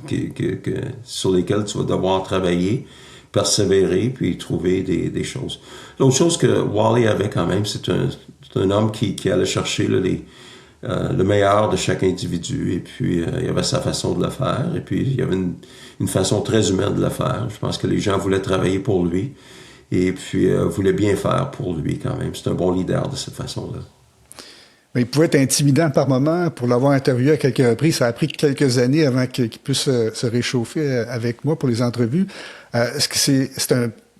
sur lesquelles tu vas devoir travailler, persévérer, puis trouver des choses. L'autre chose que Wally avait quand même, c'est un homme qui allait chercher là, le meilleur de chaque individu, et puis il y avait sa façon de le faire, et puis il y avait une façon très humaine de le faire. Je pense que les gens voulaient travailler pour lui, et puis voulaient bien faire pour lui quand même. C'est un bon leader de cette façon-là. Mais il pouvait être intimidant par moment. Pour l'avoir interviewé à quelques reprises, ça a pris quelques années avant qu'il puisse se réchauffer avec moi pour les entrevues. Est-ce que c'est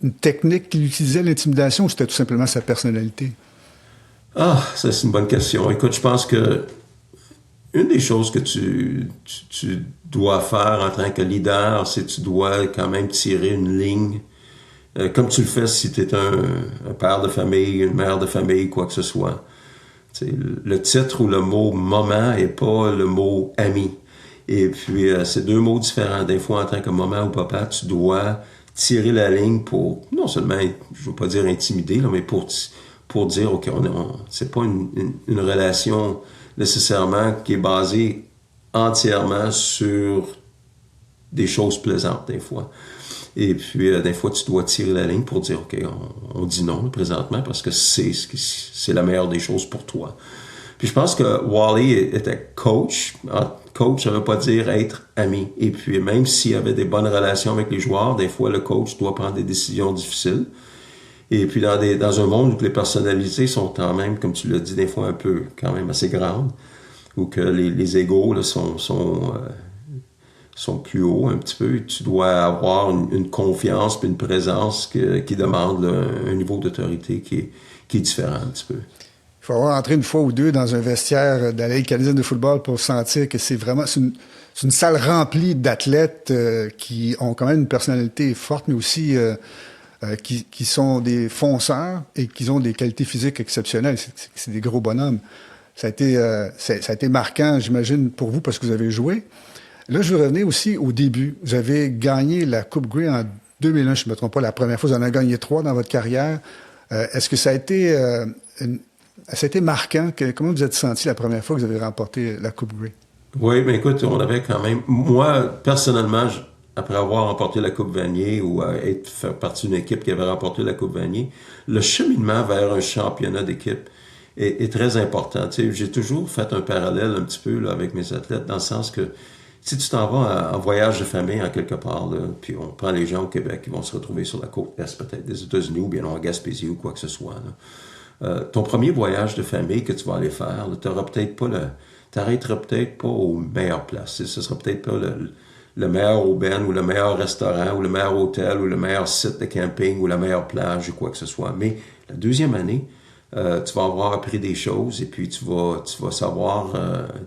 une technique qu'il utilisait, l'intimidation, ou c'était tout simplement sa personnalité? Ah, ça c'est une bonne question. Écoute, je pense que une des choses que tu dois faire en tant que leader, c'est que tu dois quand même tirer une ligne, comme tu le fais si tu es un père de famille, une mère de famille, quoi que ce soit. T'sais, le titre ou le mot « maman » n'est pas le mot « ami ». Et puis, c'est deux mots différents. Des fois, en tant que maman ou papa, tu dois tirer la ligne pour, non seulement, je ne veux pas dire intimider, là, mais pour dire, OK, c'est pas une relation nécessairement qui est basée entièrement sur des choses plaisantes, des fois. Et puis, des fois, tu dois tirer la ligne pour dire, OK, on dit non présentement parce que c'est la meilleure des choses pour toi. Puis je pense que Wally était coach. Coach, ça ne veut pas dire être ami. Et puis, même s'il y avait des bonnes relations avec les joueurs, des fois, le coach doit prendre des décisions difficiles. Et puis, dans un monde où les personnalités sont quand même, comme tu l'as dit, des fois un peu quand même assez grandes, où que les égos là, sont plus hauts un petit peu, tu dois avoir une confiance puis une présence qui demande là, un niveau d'autorité qui est différent un petit peu. Il faut avoir entré une fois ou deux dans un vestiaire de la Ligue canadienne de football pour sentir que c'est une salle remplie d'athlètes qui ont quand même une personnalité forte, mais aussi qui sont des fonceurs et qui ont des qualités physiques exceptionnelles. C'est des gros bonhommes. Ça a été marquant, j'imagine, pour vous parce que vous avez joué. Là, je veux revenir aussi au début. Vous avez gagné la Coupe Grey en 2001, je ne me trompe pas, la première fois. Vous en avez gagné 3 dans votre carrière. Est-ce que ça a été, ça a été marquant? Comment vous êtes senti la première fois que vous avez remporté la Coupe Grey? Oui, mais écoute, on avait quand même... Moi, personnellement, après avoir remporté la Coupe Vanier ou faire partie d'une équipe qui avait remporté la Coupe Vanier, le cheminement vers un championnat d'équipe est très important. Tu sais, j'ai toujours fait un parallèle un petit peu là, avec mes athlètes, dans le sens que si tu t'en vas en voyage de famille en quelque part, là, puis on prend les gens au Québec qui vont se retrouver sur la côte est peut-être des États-Unis ou bien en Gaspésie ou quoi que ce soit. Ton premier voyage de famille que tu vas aller faire, t'auras peut-être pas t'arrêteras peut-être pas aux meilleures places. Ce sera peut-être pas le meilleur aubaine ou le meilleur restaurant ou le meilleur hôtel ou le meilleur site de camping ou la meilleure plage ou quoi que ce soit. Mais la deuxième année, tu vas avoir appris des choses et puis tu vas savoir,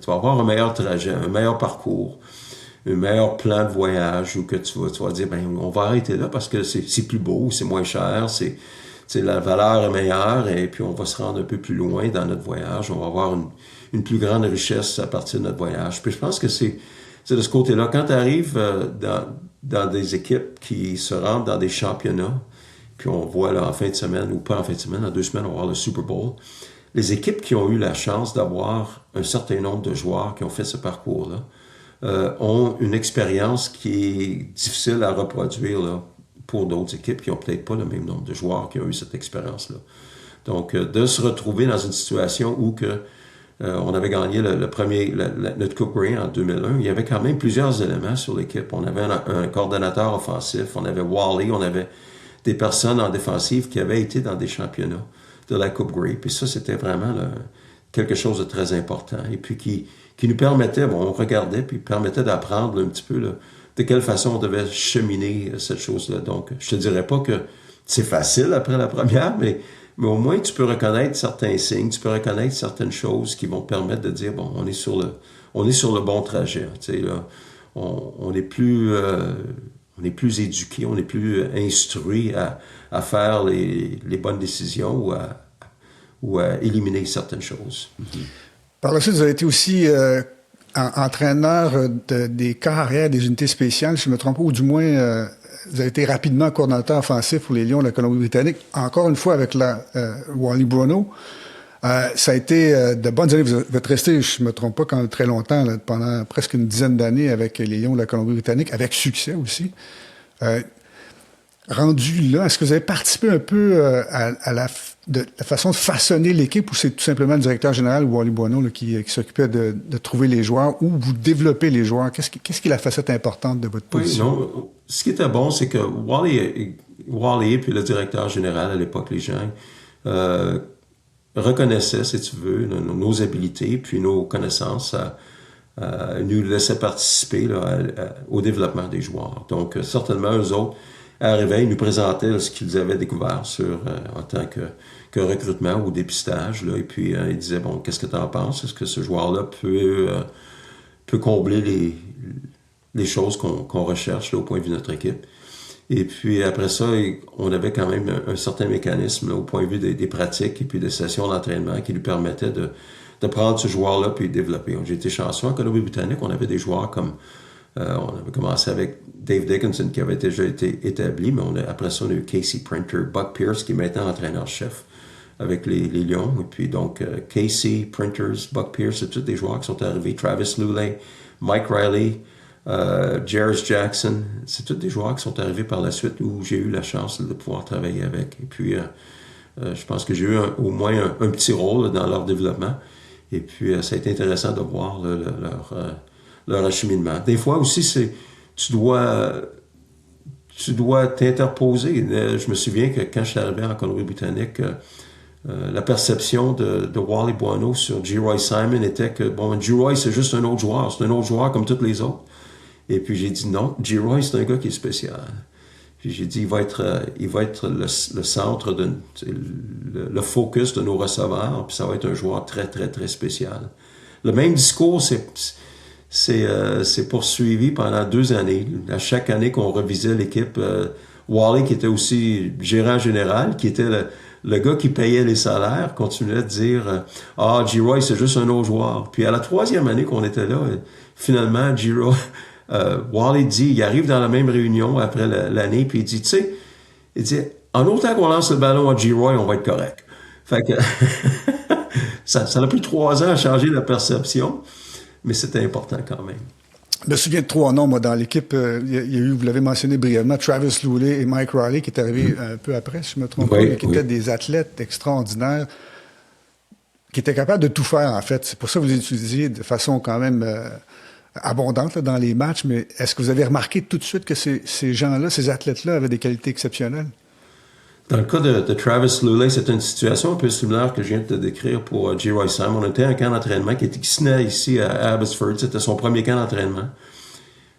tu vas avoir un meilleur trajet, un meilleur parcours, un meilleur plan de voyage ou que tu vas dire, ben, on va arrêter là parce que c'est plus beau, c'est moins cher, la valeur est meilleure et puis on va se rendre un peu plus loin dans notre voyage. On va avoir une plus grande richesse à partir de notre voyage. Puis je pense que c'est de ce côté-là. Quand tu arrives dans des équipes qui se rendent dans des championnats, puis on voit là en fin de semaine, ou pas en fin de semaine, dans 2 semaines, on va voir le Super Bowl, les équipes qui ont eu la chance d'avoir un certain nombre de joueurs qui ont fait ce parcours-là ont une expérience qui est difficile à reproduire là, pour d'autres équipes qui n'ont peut-être pas le même nombre de joueurs qui ont eu cette expérience-là. Donc, de se retrouver dans une situation où on avait gagné notre Coupe Grey en 2001, il y avait quand même plusieurs éléments sur l'équipe. On avait un coordonnateur offensif, on avait Wally, on avait des personnes en défensive qui avaient été dans des championnats de la Coupe Grey. Puis ça, c'était vraiment quelque chose de très important. Et puis qui nous permettait, on regardait, puis permettait d'apprendre un petit peu de quelle façon on devait cheminer cette chose-là. Donc, je te dirais pas que c'est facile après la première, mais au moins tu peux reconnaître certains signes, tu peux reconnaître certaines choses qui vont te permettre de dire, bon, on est sur le bon trajet. Tu sais, là, on est plus éduqué, on est plus instruit à faire les bonnes décisions ou à éliminer certaines choses. Par la suite, vous avez été aussi entraîneur des corps arrière des unités spéciales, si je ne me trompe pas, ou du moins, vous avez été rapidement coordonnateur offensif pour les Lions de la Colombie-Britannique, encore une fois avec Wally Bruno. Ça a été de bonnes années. Vous êtes resté, je ne me trompe pas, quand très longtemps, là, pendant presque une dizaine d'années avec les Lions de la Colombie-Britannique, avec succès aussi. Rendu là, est-ce que vous avez participé un peu à la façon de façonner l'équipe ou c'est tout simplement le directeur général, Wally Buono, là, qui s'occupait de trouver les joueurs ou vous développez les joueurs? Qu'est-ce qui est la facette importante de votre position? Oui, non. Ce qui était bon, c'est que Wally puis le directeur général à l'époque, les gens, reconnaissaient, si tu veux, nos habilités puis nos connaissances nous laissaient participer là, au développement des joueurs. Donc, certainement, eux autres arrivaient, ils nous présentaient ce qu'ils avaient découvert en tant que recrutement ou dépistage. Là, et puis, ils disaient, bon, qu'est-ce que tu en penses? Est-ce que ce joueur-là peut combler les choses qu'on recherche là, au point de vue de notre équipe? Et puis, après ça, on avait quand même un certain mécanisme là, au point de vue des pratiques et puis des sessions d'entraînement qui nous permettaient de prendre ce joueur-là puis de développer. J'ai été chanceux en Colombie-Britannique, on avait des joueurs comme... on avait commencé avec Dave Dickinson qui avait déjà été établi, mais après ça, on a eu Casey Printer, Buck Pierce qui est maintenant entraîneur-chef avec les Lions. Et puis donc, Casey, Printers, Buck Pierce, c'est tous des joueurs qui sont arrivés. Travis Lulay, Mike Riley, Jarris Jackson, c'est tous des joueurs qui sont arrivés par la suite où j'ai eu la chance de pouvoir travailler avec. Et puis, je pense que j'ai eu au moins un petit rôle dans leur développement. Et puis, ça a été intéressant de voir leur acheminement. Des fois aussi, tu dois t'interposer. Je me souviens que quand je suis arrivé en Colombie-Britannique, la perception de Wally Buono sur Geroy Simon était que, bon, Geroy, c'est juste un autre joueur. C'est un autre joueur comme tous les autres. Et puis j'ai dit non, Geroy, c'est un gars qui est spécial. Puis j'ai dit, il va être le centre, le focus de nos receveurs, puis ça va être un joueur très, très, très spécial. Le même discours, c'est poursuivi pendant 2 années. À chaque année qu'on revisait l'équipe, Wally, qui était aussi gérant général, qui était le gars qui payait les salaires continuait de dire Ah, G-Roy, c'est juste un autre joueur. Puis à la 3e année qu'on était là, finalement, G-Roy, Wally dit, il arrive dans la même réunion après l'année, puis il dit, tu sais, il dit, en autant qu'on lance le ballon à G-Roy, on va être correct. Fait que ça a pris 3 ans à changer la perception, mais c'était important quand même. Je me souviens de 3 noms, moi, dans l'équipe. Il y a eu, vous l'avez mentionné brièvement, Travis Luley et Mike Riley, qui est arrivé un peu après, si je me trompe pas, mais qui étaient des athlètes extraordinaires, qui étaient capables de tout faire, en fait. C'est pour ça que vous les utilisiez de façon quand même abondante là, dans les matchs, mais est-ce que vous avez remarqué tout de suite que ces gens-là, ces athlètes-là, avaient des qualités exceptionnelles? Dans le cas de Travis Luley, c'est une situation un peu similaire que je viens de te décrire pour G-Roy Sam. On était à un camp d'entraînement qui se tenait ici à Abbotsford. C'était son premier camp d'entraînement.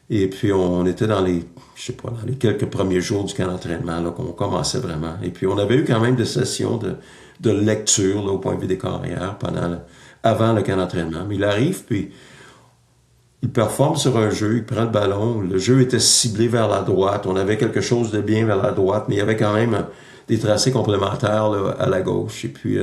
Et puis, on était dans les quelques premiers jours du camp d'entraînement, là, qu'on commençait vraiment. Et puis, on avait eu quand même des sessions de lecture, là, au point de vue des carrières avant le camp d'entraînement. Mais il arrive, puis il performe sur un jeu, il prend le ballon. Le jeu était ciblé vers la droite. On avait quelque chose de bien vers la droite, mais il y avait quand même des tracés complémentaires là, à la gauche. Et puis,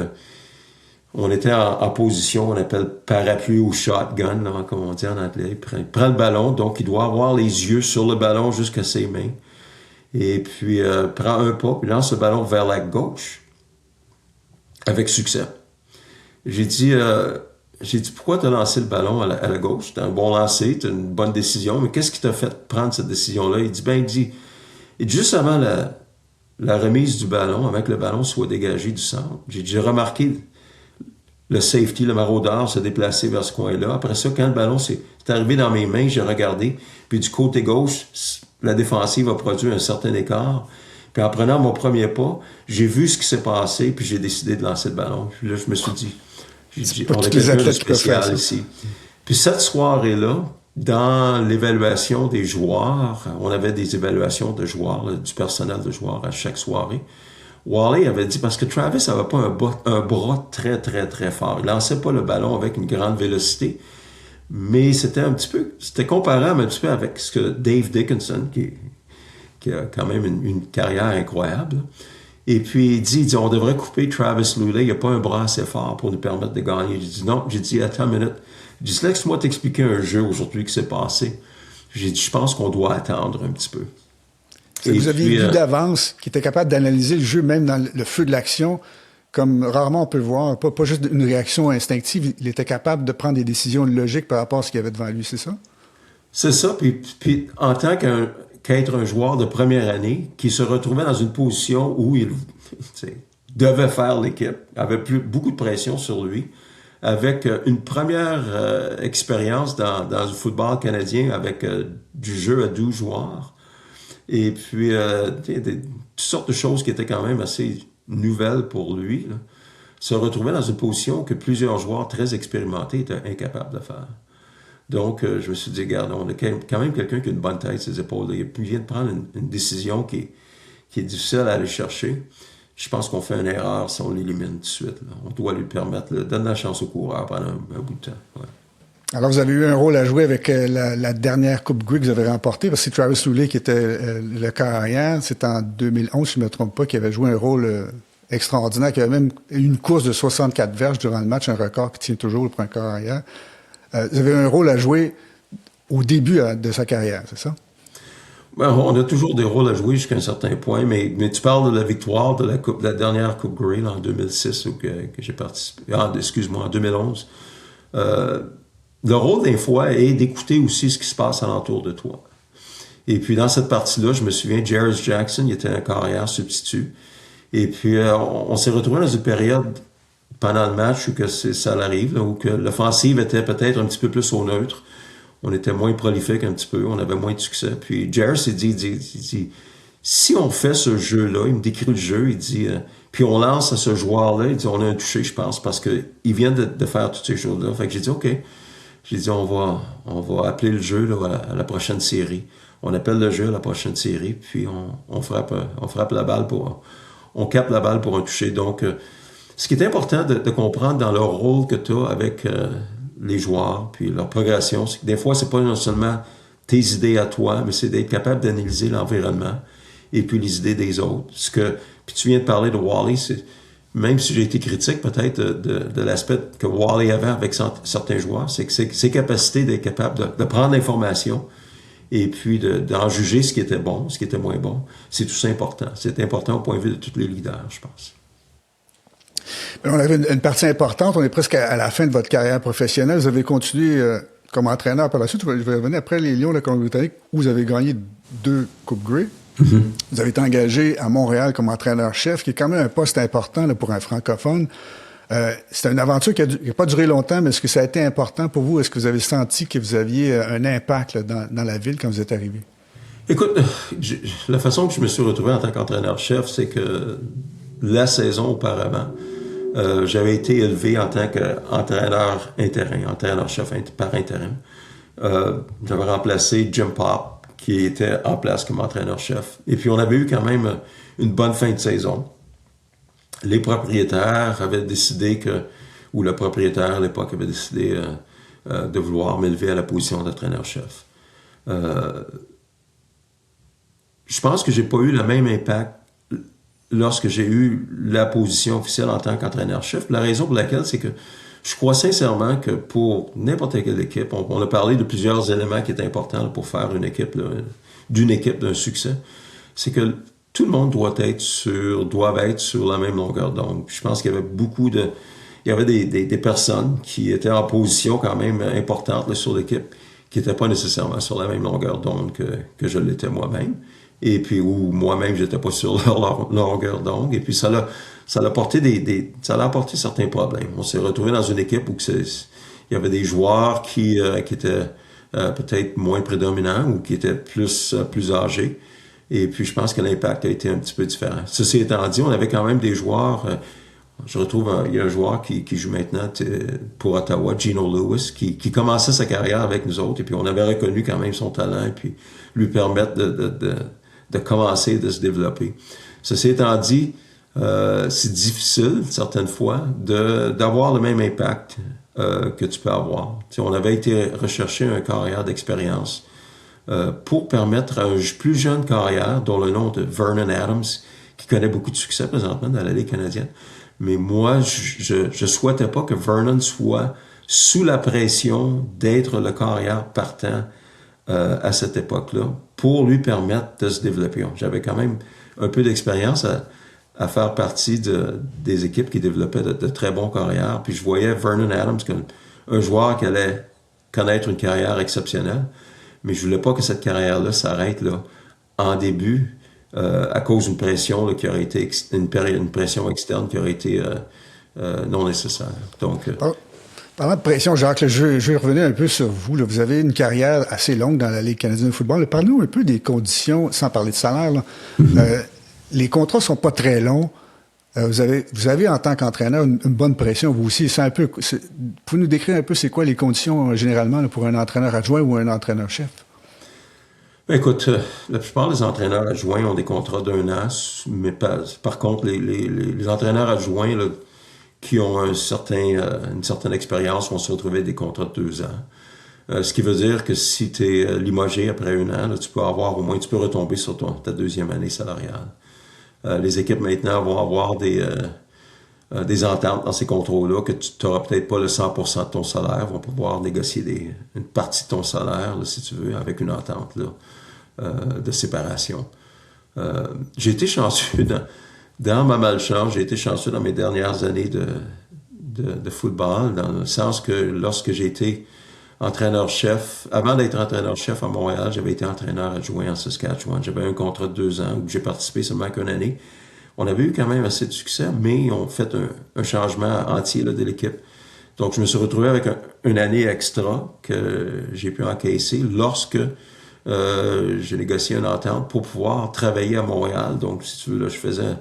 on était en position, on appelle parapluie ou shotgun, là, comme on dit en anglais. Il prend le ballon, donc il doit avoir les yeux sur le ballon jusqu'à ses mains. Et puis, prend un pas, puis lance le ballon vers la gauche avec succès. J'ai dit, pourquoi tu as lancé le ballon à la gauche? C'était un bon lancer, c'était une bonne décision, mais qu'est-ce qui t'a fait prendre cette décision-là? Il dit, juste avant la remise du ballon, avant que le ballon soit dégagé du centre, j'ai remarqué le safety, le maraudeur, se déplacer vers ce coin-là. Après ça, quand le ballon c'est arrivé dans mes mains, j'ai regardé, puis du côté gauche, la défensive a produit un certain écart. Puis en prenant mon premier pas, j'ai vu ce qui s'est passé, puis j'ai décidé de lancer le ballon. Puis là, je me suis dit, on a quelque chose de spécial ici. Puis cette soirée-là, dans l'évaluation des joueurs, on avait des évaluations de joueurs, là, du personnel de joueurs à chaque soirée. Wally avait dit, parce que Travis n'avait pas un bras très, très, très fort. Il lançait pas le ballon avec une grande vélocité, mais c'était comparable un petit peu avec ce que Dave Dickinson, qui a quand même une carrière incroyable. Et puis, il dit, on devrait couper Travis Luley, il n'a pas un bras assez fort pour nous permettre de gagner. J'ai dit, non, attends une minute. J'ai dit, laisse-moi t'expliquer un jeu aujourd'hui qui s'est passé. J'ai dit, je pense qu'on doit attendre un petit peu. Vous aviez vu d'avance qui était capable d'analyser le jeu, même dans le feu de l'action, comme rarement on peut le voir, pas juste une réaction instinctive, il était capable de prendre des décisions logiques par rapport à ce qu'il y avait devant lui, c'est ça? C'est ça, puis en tant qu'être un joueur de première année qui se retrouvait dans une position où il devait faire l'équipe, avait beaucoup de pression sur lui, avec une première expérience dans le football canadien avec du jeu à 12 joueurs. Et puis, toutes sortes de choses qui étaient quand même assez nouvelles pour lui, là, se retrouver dans une position que plusieurs joueurs très expérimentés étaient incapables de faire. Donc, je me suis dit, regarde, on a quand même quelqu'un qui a une bonne tête sur ses épaules. Là. Il vient de prendre une décision qui est difficile à aller chercher. Je pense qu'on fait une erreur si on l'élimine tout de suite. Là. On doit lui permettre, donner la chance au coureur pendant un bout de temps. Ouais. Alors, vous avez eu un rôle à jouer avec la dernière Coupe Grey que vous avez remportée, parce que c'est Travis Luley qui était le carrière. C'est en 2011, si je ne me trompe pas, qui avait joué un rôle extraordinaire, qui avait même eu une course de 64 verges durant le match, un record qui tient toujours pour un carrière. Vous avez eu un rôle à jouer au début de sa carrière, c'est ça? Ben, on a toujours des rôles à jouer jusqu'à un certain point, mais tu parles de la victoire de la dernière Coupe Grey en 2006 que j'ai participé. En 2011. Le rôle des fois est d'écouter aussi ce qui se passe alentour de toi. Et puis dans cette partie-là, je me souviens, Jarris Jackson, il était un carrière substitut. Et puis on s'est retrouvé dans une période pendant le match où ça arrive, là, où que l'offensive était peut-être un petit peu plus au neutre. On était moins prolifique un petit peu, on avait moins de succès. Puis Jarris, il dit, si on fait ce jeu-là, il me décrit le jeu, il dit, puis on lance à ce joueur-là, il dit, on a un touché, je pense, parce qu'il vient de faire toutes ces choses-là. Fait que j'ai dit, OK. J'ai dit, on va appeler le jeu là, à la prochaine série. On appelle le jeu à la prochaine série, puis on frappe la balle on capte la balle pour un toucher. Donc, ce qui est important de comprendre dans le rôle que tu as avec les joueurs, puis leur progression, c'est que des fois, c'est pas non seulement tes idées à toi, mais c'est d'être capable d'analyser l'environnement et puis les idées des autres. Puis tu viens de parler de Wally, même si j'ai été critique peut-être de l'aspect que Wally avait avec certains joueurs, c'est que ses capacités d'être capable de prendre l'information et puis d'en juger ce qui était bon, ce qui était moins bon, c'est tout ça important. C'est important au point de vue de tous les leaders, je pense. On avait une partie importante, on est presque à la fin de votre carrière professionnelle. Vous avez continué comme entraîneur par la suite. Je vais revenir après les Lions de la Colombie-Britannique, où vous avez gagné 2 Coupes Grey. Mm-hmm. Vous avez été engagé à Montréal comme entraîneur-chef, qui est quand même un poste important là, pour un francophone. C'était une aventure qui n'a pas duré longtemps, mais est-ce que ça a été important pour vous? Est-ce que vous avez senti que vous aviez un impact là, dans la ville quand vous êtes arrivé? Écoute, la façon que je me suis retrouvé en tant qu'entraîneur-chef, c'est que la saison auparavant, j'avais été élevé en tant qu'entraîneur intérim, entraîneur-chef par intérim. J'avais remplacé Jim Pop, qui était en place comme entraîneur-chef. Et puis, on avait eu quand même une bonne fin de saison. Les propriétaires avaient décidé ou le propriétaire à l'époque avait décidé de vouloir m'élever à la position d'entraîneur-chef. Je pense que j'ai pas eu le même impact lorsque j'ai eu la position officielle en tant qu'entraîneur-chef. La raison pour laquelle, c'est que je crois sincèrement que pour n'importe quelle équipe, on a parlé de plusieurs éléments qui étaient importants pour faire une équipe, d'un succès, c'est que tout le monde doit être sur la même longueur d'onde. Je pense qu'il y avait il y avait des personnes qui étaient en position quand même importante là, sur l'équipe, qui n'étaient pas nécessairement sur la même longueur d'onde que je l'étais moi-même. Et puis, ou moi-même, j'étais pas sur leur longueur d'onde. Et puis, ça a apporté certains problèmes. On s'est retrouvé dans une équipe où il y avait des joueurs qui étaient peut-être moins prédominants ou qui étaient plus âgés. Et puis, je pense que l'impact a été un petit peu différent. Ceci étant dit, on avait quand même des joueurs. Il y a un joueur qui joue maintenant pour Ottawa, Gino Lewis, qui commençait sa carrière avec nous autres. Et puis, on avait reconnu quand même son talent et puis lui permettre de commencer, de se développer. Ceci étant dit, c'est difficile, certaines fois, d'avoir le même impact que tu peux avoir. Tu sais, on avait été rechercher un carrière d'expérience pour permettre à un plus jeune carrière, dont le nom de Vernon Adams, qui connaît beaucoup de succès présentement dans la Ligue canadienne. Mais moi, je souhaitais pas que Vernon soit sous la pression d'être le carrière partant à cette époque-là, pour lui permettre de se développer. J'avais quand même un peu d'expérience à faire partie des équipes qui développaient de très bons carrières. Puis je voyais Vernon Adams comme un joueur qui allait connaître une carrière exceptionnelle, mais je voulais pas que cette carrière-là s'arrête là en début à cause d'une pression là, qui aurait été une pression externe qui aurait été non nécessaire. Donc parlant de pression, Jacques, je vais revenir un peu sur vous. Là. Vous avez une carrière assez longue dans la Ligue canadienne de football. Parlez-nous un peu des conditions, sans parler de salaire. Là. Mm-hmm. Les contrats sont pas très longs. Vous avez en tant qu'entraîneur une bonne pression. Vous aussi, pouvez nous décrire un peu c'est quoi les conditions généralement là, pour un entraîneur adjoint ou un entraîneur-chef? Écoute, la plupart des entraîneurs adjoints ont des contrats d'1 an, mais par contre, les entraîneurs adjoints là, qui ont une certaine expérience vont se retrouver avec des contrats de 2 ans. Ce qui veut dire que si tu es limogé après 1 an, là, tu peux retomber sur ta 2e année salariale. Les équipes maintenant vont avoir des ententes dans ces contrats-là que tu n'auras peut-être pas le 100% de ton salaire, vont pouvoir négocier une partie de ton salaire, là, si tu veux, avec une entente là, de séparation. J'ai été chanceux dans ma malchance, j'ai été chanceux dans mes dernières années de football, dans le sens que lorsque j'ai été entraîneur-chef, avant d'être entraîneur-chef à Montréal, j'avais été entraîneur adjoint en Saskatchewan. J'avais un contrat de 2 ans où j'ai participé seulement qu'une année. On avait eu quand même assez de succès, mais on fait un changement entier là, de l'équipe. Donc, je me suis retrouvé avec une année extra que j'ai pu encaisser lorsque j'ai négocié une entente pour pouvoir travailler à Montréal. Donc, si tu veux, là, je faisais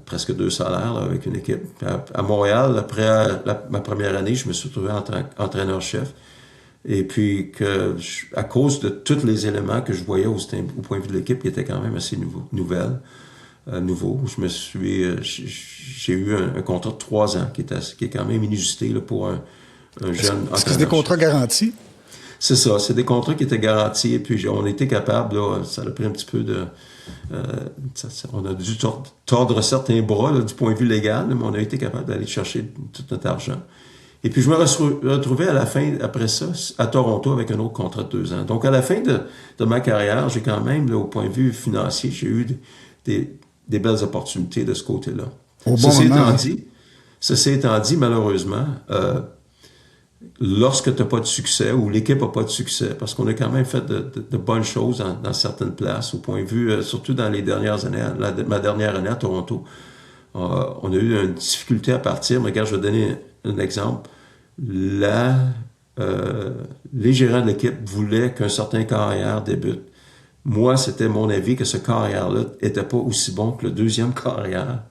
presque 2 salaires là, avec une équipe. À Montréal, après ma première année, je me suis retrouvé en tant qu'entraîneur-chef. Et puis, à cause de tous les éléments que je voyais au point de vue de l'équipe, qui étaient quand même assez nouveau, j'ai eu un contrat de 3 ans qui est quand même inusité là, pour un jeune entraîneur. Est-ce que c'est des contrats garantis? C'est ça, c'est des contrats qui étaient garantis, et puis on était capable, là, ça a pris un petit peu de... on a dû tordre certains bras là, du point de vue légal, mais on a été capable d'aller chercher tout notre argent. Et puis je me retrouvais à la fin, après ça, à Toronto avec un autre contrat de 2 ans. Donc à la fin de ma carrière, j'ai quand même, là, au point de vue financier, j'ai eu des belles opportunités de ce côté-là. Au bon moment. Ceci étant dit, malheureusement, lorsque tu n'as pas de succès ou l'équipe n'a pas de succès, parce qu'on a quand même fait de bonnes choses dans certaines places, au point de vue, surtout dans les dernières années, ma dernière année à Toronto, on a eu une difficulté à partir. Mais regarde, je vais donner un exemple. Les gérants de l'équipe voulaient qu'un certain carrière débute. Moi, c'était mon avis que ce carrière-là n'était pas aussi bon que le deuxième carrière.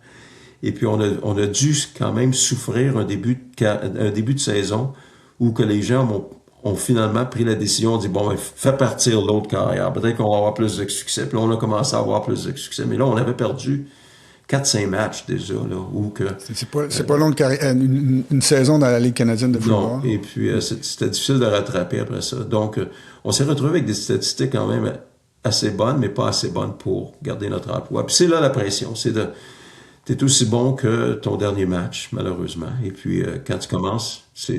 Et puis, on a dû quand même souffrir un début de saison où que les gens ont finalement pris la décision, on dit, bon, fais partir l'autre carrière. Peut-être qu'on va avoir plus de succès. Puis là, on a commencé à avoir plus de succès. Mais là, on avait perdu 4-5 matchs déjà. Là, où que, c'est pas long une saison dans la Ligue canadienne de football. Non, et puis c'était difficile de rattraper après ça. Donc, on s'est retrouvé avec des statistiques quand même assez bonnes, mais pas assez bonnes pour garder notre emploi. Puis c'est là la pression, t'es aussi bon que ton dernier match, malheureusement. Et puis, quand tu commences, c'est...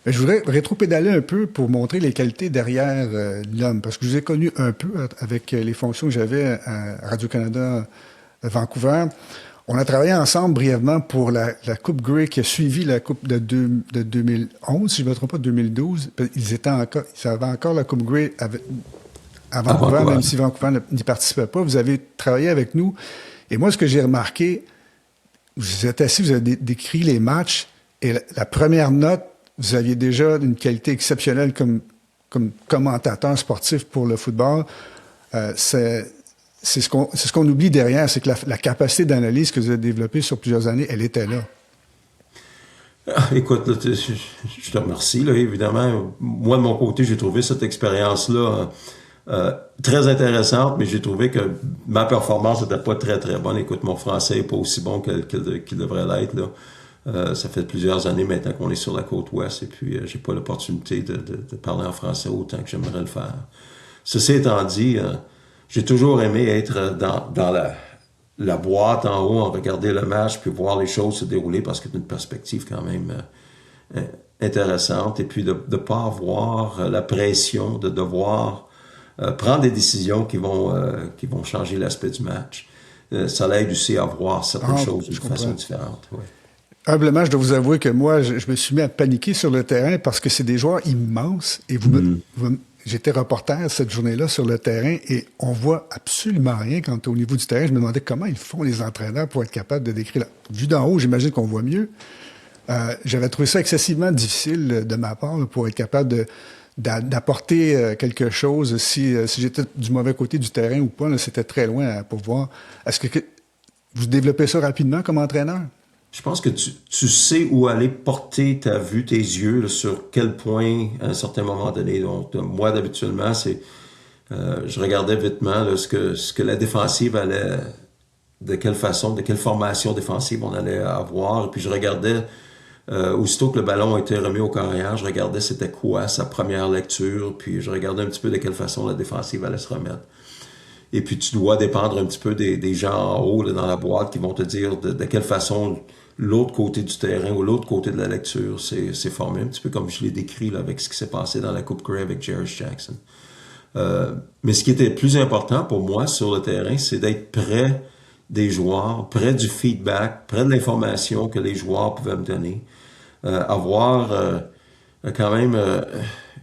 Mais je voudrais rétro-pédaler un peu pour montrer les qualités derrière l'homme, parce que je vous ai connu un peu avec les fonctions que j'avais à Radio-Canada Vancouver. On a travaillé ensemble brièvement pour la Coupe Grey qui a suivi la Coupe de 2011, si je ne me trompe pas, 2012. Ils avaient encore la Coupe Grey à Vancouver, même si Vancouver n'y participait pas. Vous avez travaillé avec nous. Et moi, ce que j'ai remarqué, vous êtes assis, vous avez décrit les matchs, et la première note, vous aviez déjà une qualité exceptionnelle comme commentateur sportif pour le football. C'est ce qu'on oublie derrière, c'est que la capacité d'analyse que vous avez développée sur plusieurs années, elle était là. Écoute, là, je te remercie. Là, évidemment, moi, de mon côté, j'ai trouvé cette expérience-là très intéressante, mais j'ai trouvé que ma performance n'était pas très, très bonne. Écoute, mon français n'est pas aussi bon qu'il devrait l'être. Là. Ça fait plusieurs années maintenant qu'on est sur la côte ouest, et puis j'ai pas l'opportunité de parler en français autant que j'aimerais le faire. Ceci étant dit, j'ai toujours aimé être dans la boîte en haut, en regarder le match, puis voir les choses se dérouler, parce que c'est une perspective quand même intéressante, et puis de ne pas avoir la pression de devoir prendre des décisions qui vont changer l'aspect du match. Ça l'aide aussi à voir certaines choses d'une façon différente. Ouais. Humblement, je dois vous avouer que moi, je me suis mis à paniquer sur le terrain parce que c'est des joueurs immenses, et j'étais reporter cette journée-là sur le terrain et on voit absolument rien quant au niveau du terrain. Je me demandais comment ils font les entraîneurs pour être capables de décrire. Vu d'en haut, j'imagine qu'on voit mieux. J'avais trouvé ça excessivement difficile de ma part pour être capable d'apporter quelque chose. Si j'étais du mauvais côté du terrain ou pas, là, c'était très loin pour voir. Est-ce que vous développez ça rapidement comme entraîneur? Je pense que tu sais où aller porter ta vue, tes yeux, là, sur quel point, à un certain moment donné. Donc, moi, habituellement, je regardais vitement là, ce que la défensive allait, de quelle façon, de quelle formation défensive on allait avoir. Et puis, je regardais, aussitôt que le ballon était remis au carrière, je regardais c'était quoi sa première lecture, puis je regardais un petit peu de quelle façon la défensive allait se remettre. Et puis, tu dois dépendre un petit peu des gens en haut, là, dans la boîte, qui vont te dire de quelle façon l'autre côté du terrain ou l'autre côté de la lecture c'est formé, un petit peu comme je l'ai décrit là, avec ce qui s'est passé dans la Coupe Grey avec Jerry Jackson. Mais ce qui était plus important pour moi sur le terrain, c'est d'être près des joueurs, près du feedback, près de l'information que les joueurs pouvaient me donner. Avoir quand même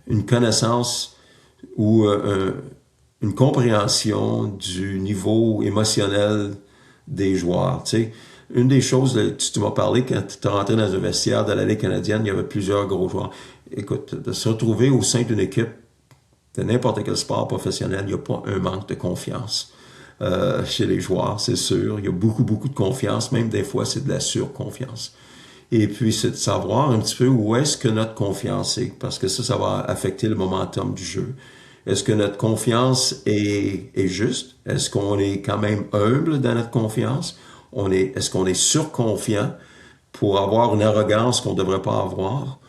une connaissance ou une compréhension du niveau émotionnel des joueurs. Tu sais, une des choses, tu m'as parlé quand tu es rentré dans un vestiaire de la Ligue canadienne, il y avait plusieurs gros joueurs. Écoute, de se retrouver au sein d'une équipe de n'importe quel sport professionnel, il n'y a pas un manque de confiance chez les joueurs, c'est sûr. Il y a beaucoup, beaucoup de confiance, même des fois, c'est de la surconfiance. Et puis, c'est de savoir un petit peu où est-ce que notre confiance est, parce que ça va affecter le momentum du jeu. Est-ce que notre confiance est juste? Est-ce qu'on est quand même humble dans notre confiance? Est-ce qu'on est surconfiant pour avoir une arrogance qu'on ne devrait pas avoir?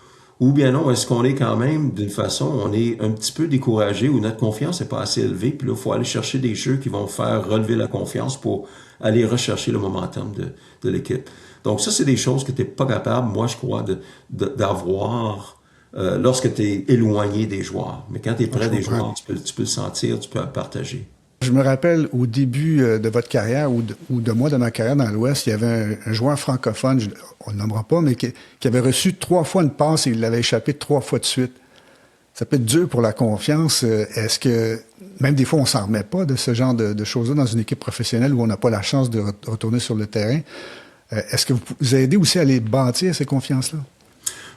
Ou bien non, est-ce qu'on est quand même, d'une façon, on est un petit peu découragé ou notre confiance n'est pas assez élevée, puis là, il faut aller chercher des jeux qui vont faire relever la confiance pour aller rechercher le momentum de l'équipe. Donc ça, c'est des choses que tu n'es pas capable, moi, je crois, d'avoir lorsque tu es éloigné des joueurs. Mais quand tu es près des joueurs, tu peux le sentir, tu peux le partager. Je me rappelle au début de votre carrière ou de moi, de ma carrière dans l'Ouest, il y avait un joueur francophone, on ne le nommera pas, mais qui avait reçu 3 fois une passe et il l'avait échappé 3 fois de suite. Ça peut être dur pour la confiance. Est-ce que, même des fois, on s'en remet pas de ce genre de choses-là dans une équipe professionnelle où on n'a pas la chance de retourner sur le terrain? Est-ce que vous aidez aussi à les bâtir, ces confiances-là?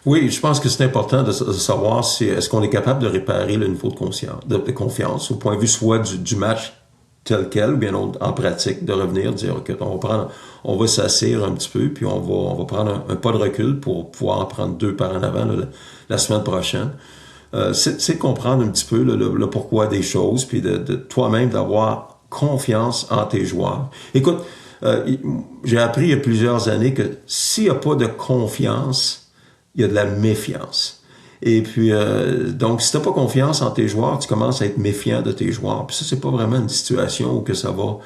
Oui, je pense que c'est important de savoir si est-ce qu'on est capable de réparer le niveau de confiance au point de vue soit du match tel quel, ou bien en pratique, de revenir, dire OK, on va s'asseoir un petit peu, puis on va prendre un pas de recul pour pouvoir en prendre 2 par en avant la semaine prochaine. C'est de comprendre un petit peu le pourquoi des choses, puis de toi-même d'avoir confiance en tes joueurs. Écoute, j'ai appris il y a plusieurs années que s'il n'y a pas de confiance, il y a de la méfiance. Et puis, donc, si tu n'as pas confiance en tes joueurs, tu commences à être méfiant de tes joueurs. Puis ça, c'est pas vraiment une situation où que ça va...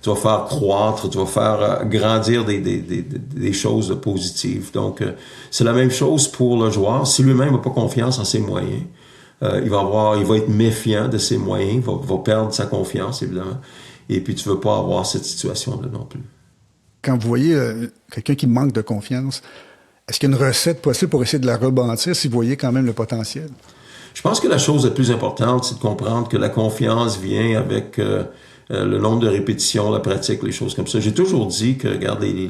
tu vas faire croître, tu vas faire grandir des choses positives. Donc, c'est la même chose pour le joueur. Si lui-même n'a pas confiance en ses moyens, il va être méfiant de ses moyens, il va perdre sa confiance, évidemment. Et puis, tu ne veux pas avoir cette situation-là non plus. Quand vous voyez quelqu'un qui manque de confiance, est-ce qu'il y a une recette possible pour essayer de la rebâtir si vous voyez quand même le potentiel? Je pense que la chose la plus importante, c'est de comprendre que la confiance vient avec le nombre de répétitions, la pratique, les choses comme ça. J'ai toujours dit que, regardez,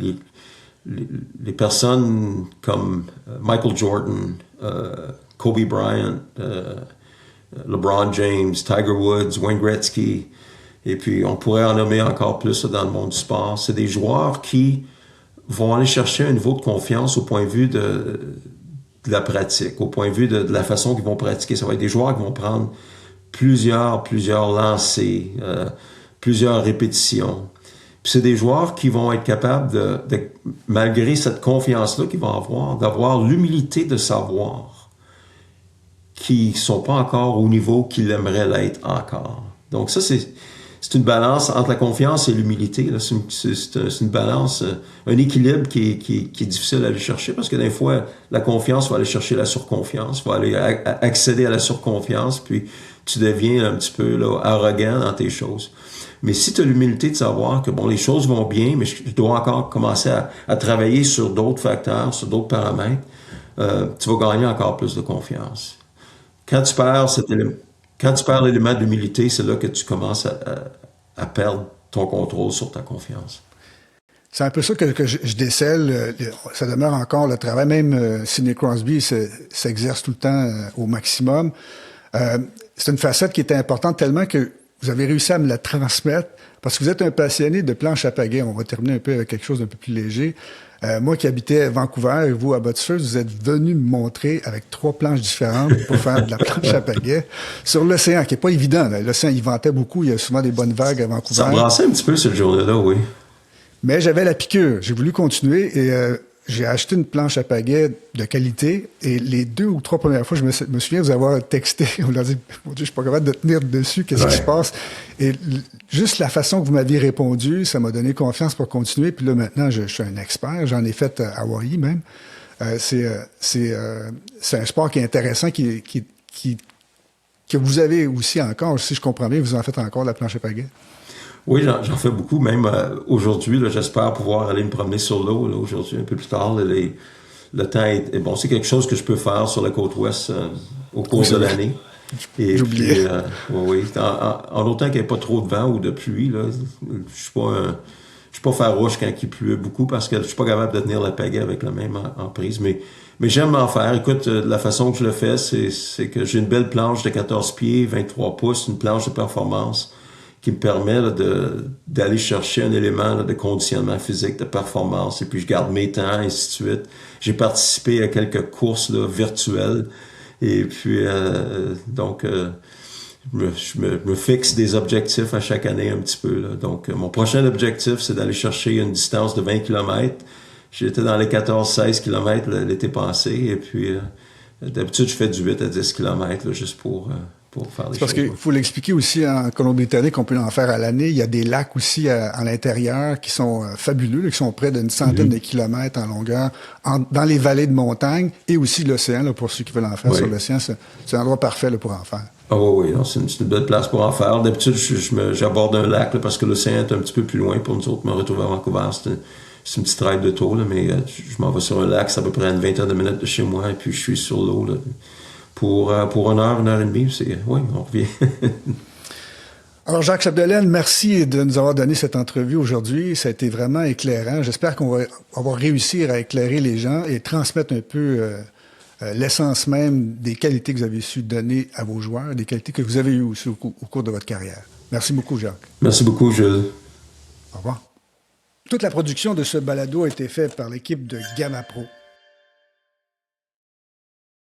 les personnes comme Michael Jordan, Kobe Bryant, LeBron James, Tiger Woods, Wayne Gretzky, et puis on pourrait en nommer encore plus dans le monde du sport, c'est des joueurs qui vont aller chercher un niveau de confiance au point de vue de la pratique, au point de vue de la façon qu'ils vont pratiquer. Ça va être des joueurs qui vont prendre plusieurs lancers, plusieurs répétitions. Puis c'est des joueurs qui vont être capables malgré cette confiance-là qu'ils vont avoir, d'avoir l'humilité de savoir qu'ils ne sont pas encore au niveau qu'ils aimeraient l'être encore. Donc ça, c'est une balance entre la confiance et l'humilité. Là. C'est une balance, un équilibre qui est difficile à aller chercher parce que des fois, la confiance va aller chercher la surconfiance, va aller accéder à la surconfiance, puis tu deviens un petit peu arrogant dans tes choses. Mais si tu as l'humilité de savoir que bon, les choses vont bien, mais je dois encore commencer à travailler sur d'autres facteurs, sur d'autres paramètres, tu vas gagner encore plus de confiance. Quand tu perds l'élément d'humilité, c'est là que tu commences à perdre ton contrôle sur ta confiance. C'est un peu ça que je décèle. Ça demeure encore le travail. Même Sidney Crosby s'exerce tout le temps au maximum. C'est une facette qui était importante tellement que vous avez réussi à me la transmettre parce que vous êtes un passionné de planche à pagaie. On va terminer un peu avec quelque chose d'un peu plus léger. Moi qui habitais à Vancouver et vous à Botsford, vous êtes venu me montrer avec 3 planches différentes pour faire de la planche à pagaie sur l'océan, qui n'est pas évident. Là. L'océan, il ventait beaucoup, il y a souvent des bonnes vagues à Vancouver. Ça brassait un petit peu cette journée-là, oui. Mais j'avais la piqûre. J'ai voulu continuer et j'ai acheté une planche à pagaie de qualité et les 2 ou 3 premières fois, je me souviens de vous avoir texté. On m'a dit, mon Dieu, je suis pas capable de tenir dessus, qu'est-ce qui se passe? Et juste la façon que vous m'aviez répondu, ça m'a donné confiance pour continuer. Puis là, maintenant, je suis un expert. J'en ai fait à Hawaï même. C'est un sport qui est intéressant, que vous avez aussi encore, si je comprends bien, vous en faites encore la planche à pagaie. Oui, j'en fais beaucoup, même aujourd'hui. Là, j'espère pouvoir aller me promener sur l'eau aujourd'hui, un peu plus tard. Le temps est bon. C'est quelque chose que je peux faire sur la côte ouest au cours de l'année. Et puis, oui. En autant qu'il n'y ait pas trop de vent ou de pluie, là, je suis pas farouche quand il pleut beaucoup parce que je suis pas capable de tenir la pagaie avec la même emprise. Mais j'aime en faire. Écoute, la façon que je le fais, c'est que j'ai une belle planche de 14 pieds, 23 pouces, une planche de performance qui me permet d'aller chercher un élément de conditionnement physique, de performance, et puis je garde mes temps, et ainsi de suite. J'ai participé à quelques courses virtuelles, et puis donc je me fixe des objectifs à chaque année un petit peu. Là. Donc mon prochain objectif, c'est d'aller chercher une distance de 20 km. j'étais dans les 14-16 km l'été passé. Et puis, d'habitude, je fais du 8 à 10 km là, juste pour faire des Parce choses. qu'il faut l'expliquer aussi en Colombie-Britannique, on peut en faire à l'année. Il y a des lacs aussi à l'intérieur qui sont fabuleux, là, qui sont près d'une centaine de kilomètres en longueur, dans les vallées de montagne et aussi l'océan, là, pour ceux qui veulent en faire sur l'océan. C'est un endroit parfait là, pour en faire. Ah oui, oui, c'est une belle place pour en faire. D'habitude, j'aborde un lac là, parce que l'océan est un petit peu plus loin pour nous autres. Me retrouver à Vancouver, c'est une petite ride de tour, là, mais je m'en vais sur un lac, c'est à peu près à une vingtaine de minutes de chez moi, et puis je suis sur l'eau là, pour 1 heure, 1 heure et demie. Oui, on revient. Alors, Jacques Chapdelaine, merci de nous avoir donné cette entrevue aujourd'hui. Ça a été vraiment éclairant. J'espère qu'on va réussir à éclairer les gens et transmettre un peu l'essence même des qualités que vous avez su donner à vos joueurs, des qualités que vous avez eues aussi au cours de votre carrière. Merci beaucoup, Jacques. Merci beaucoup, Jules. Au revoir. Toute la production de ce balado a été faite par l'équipe de Gamma Pro.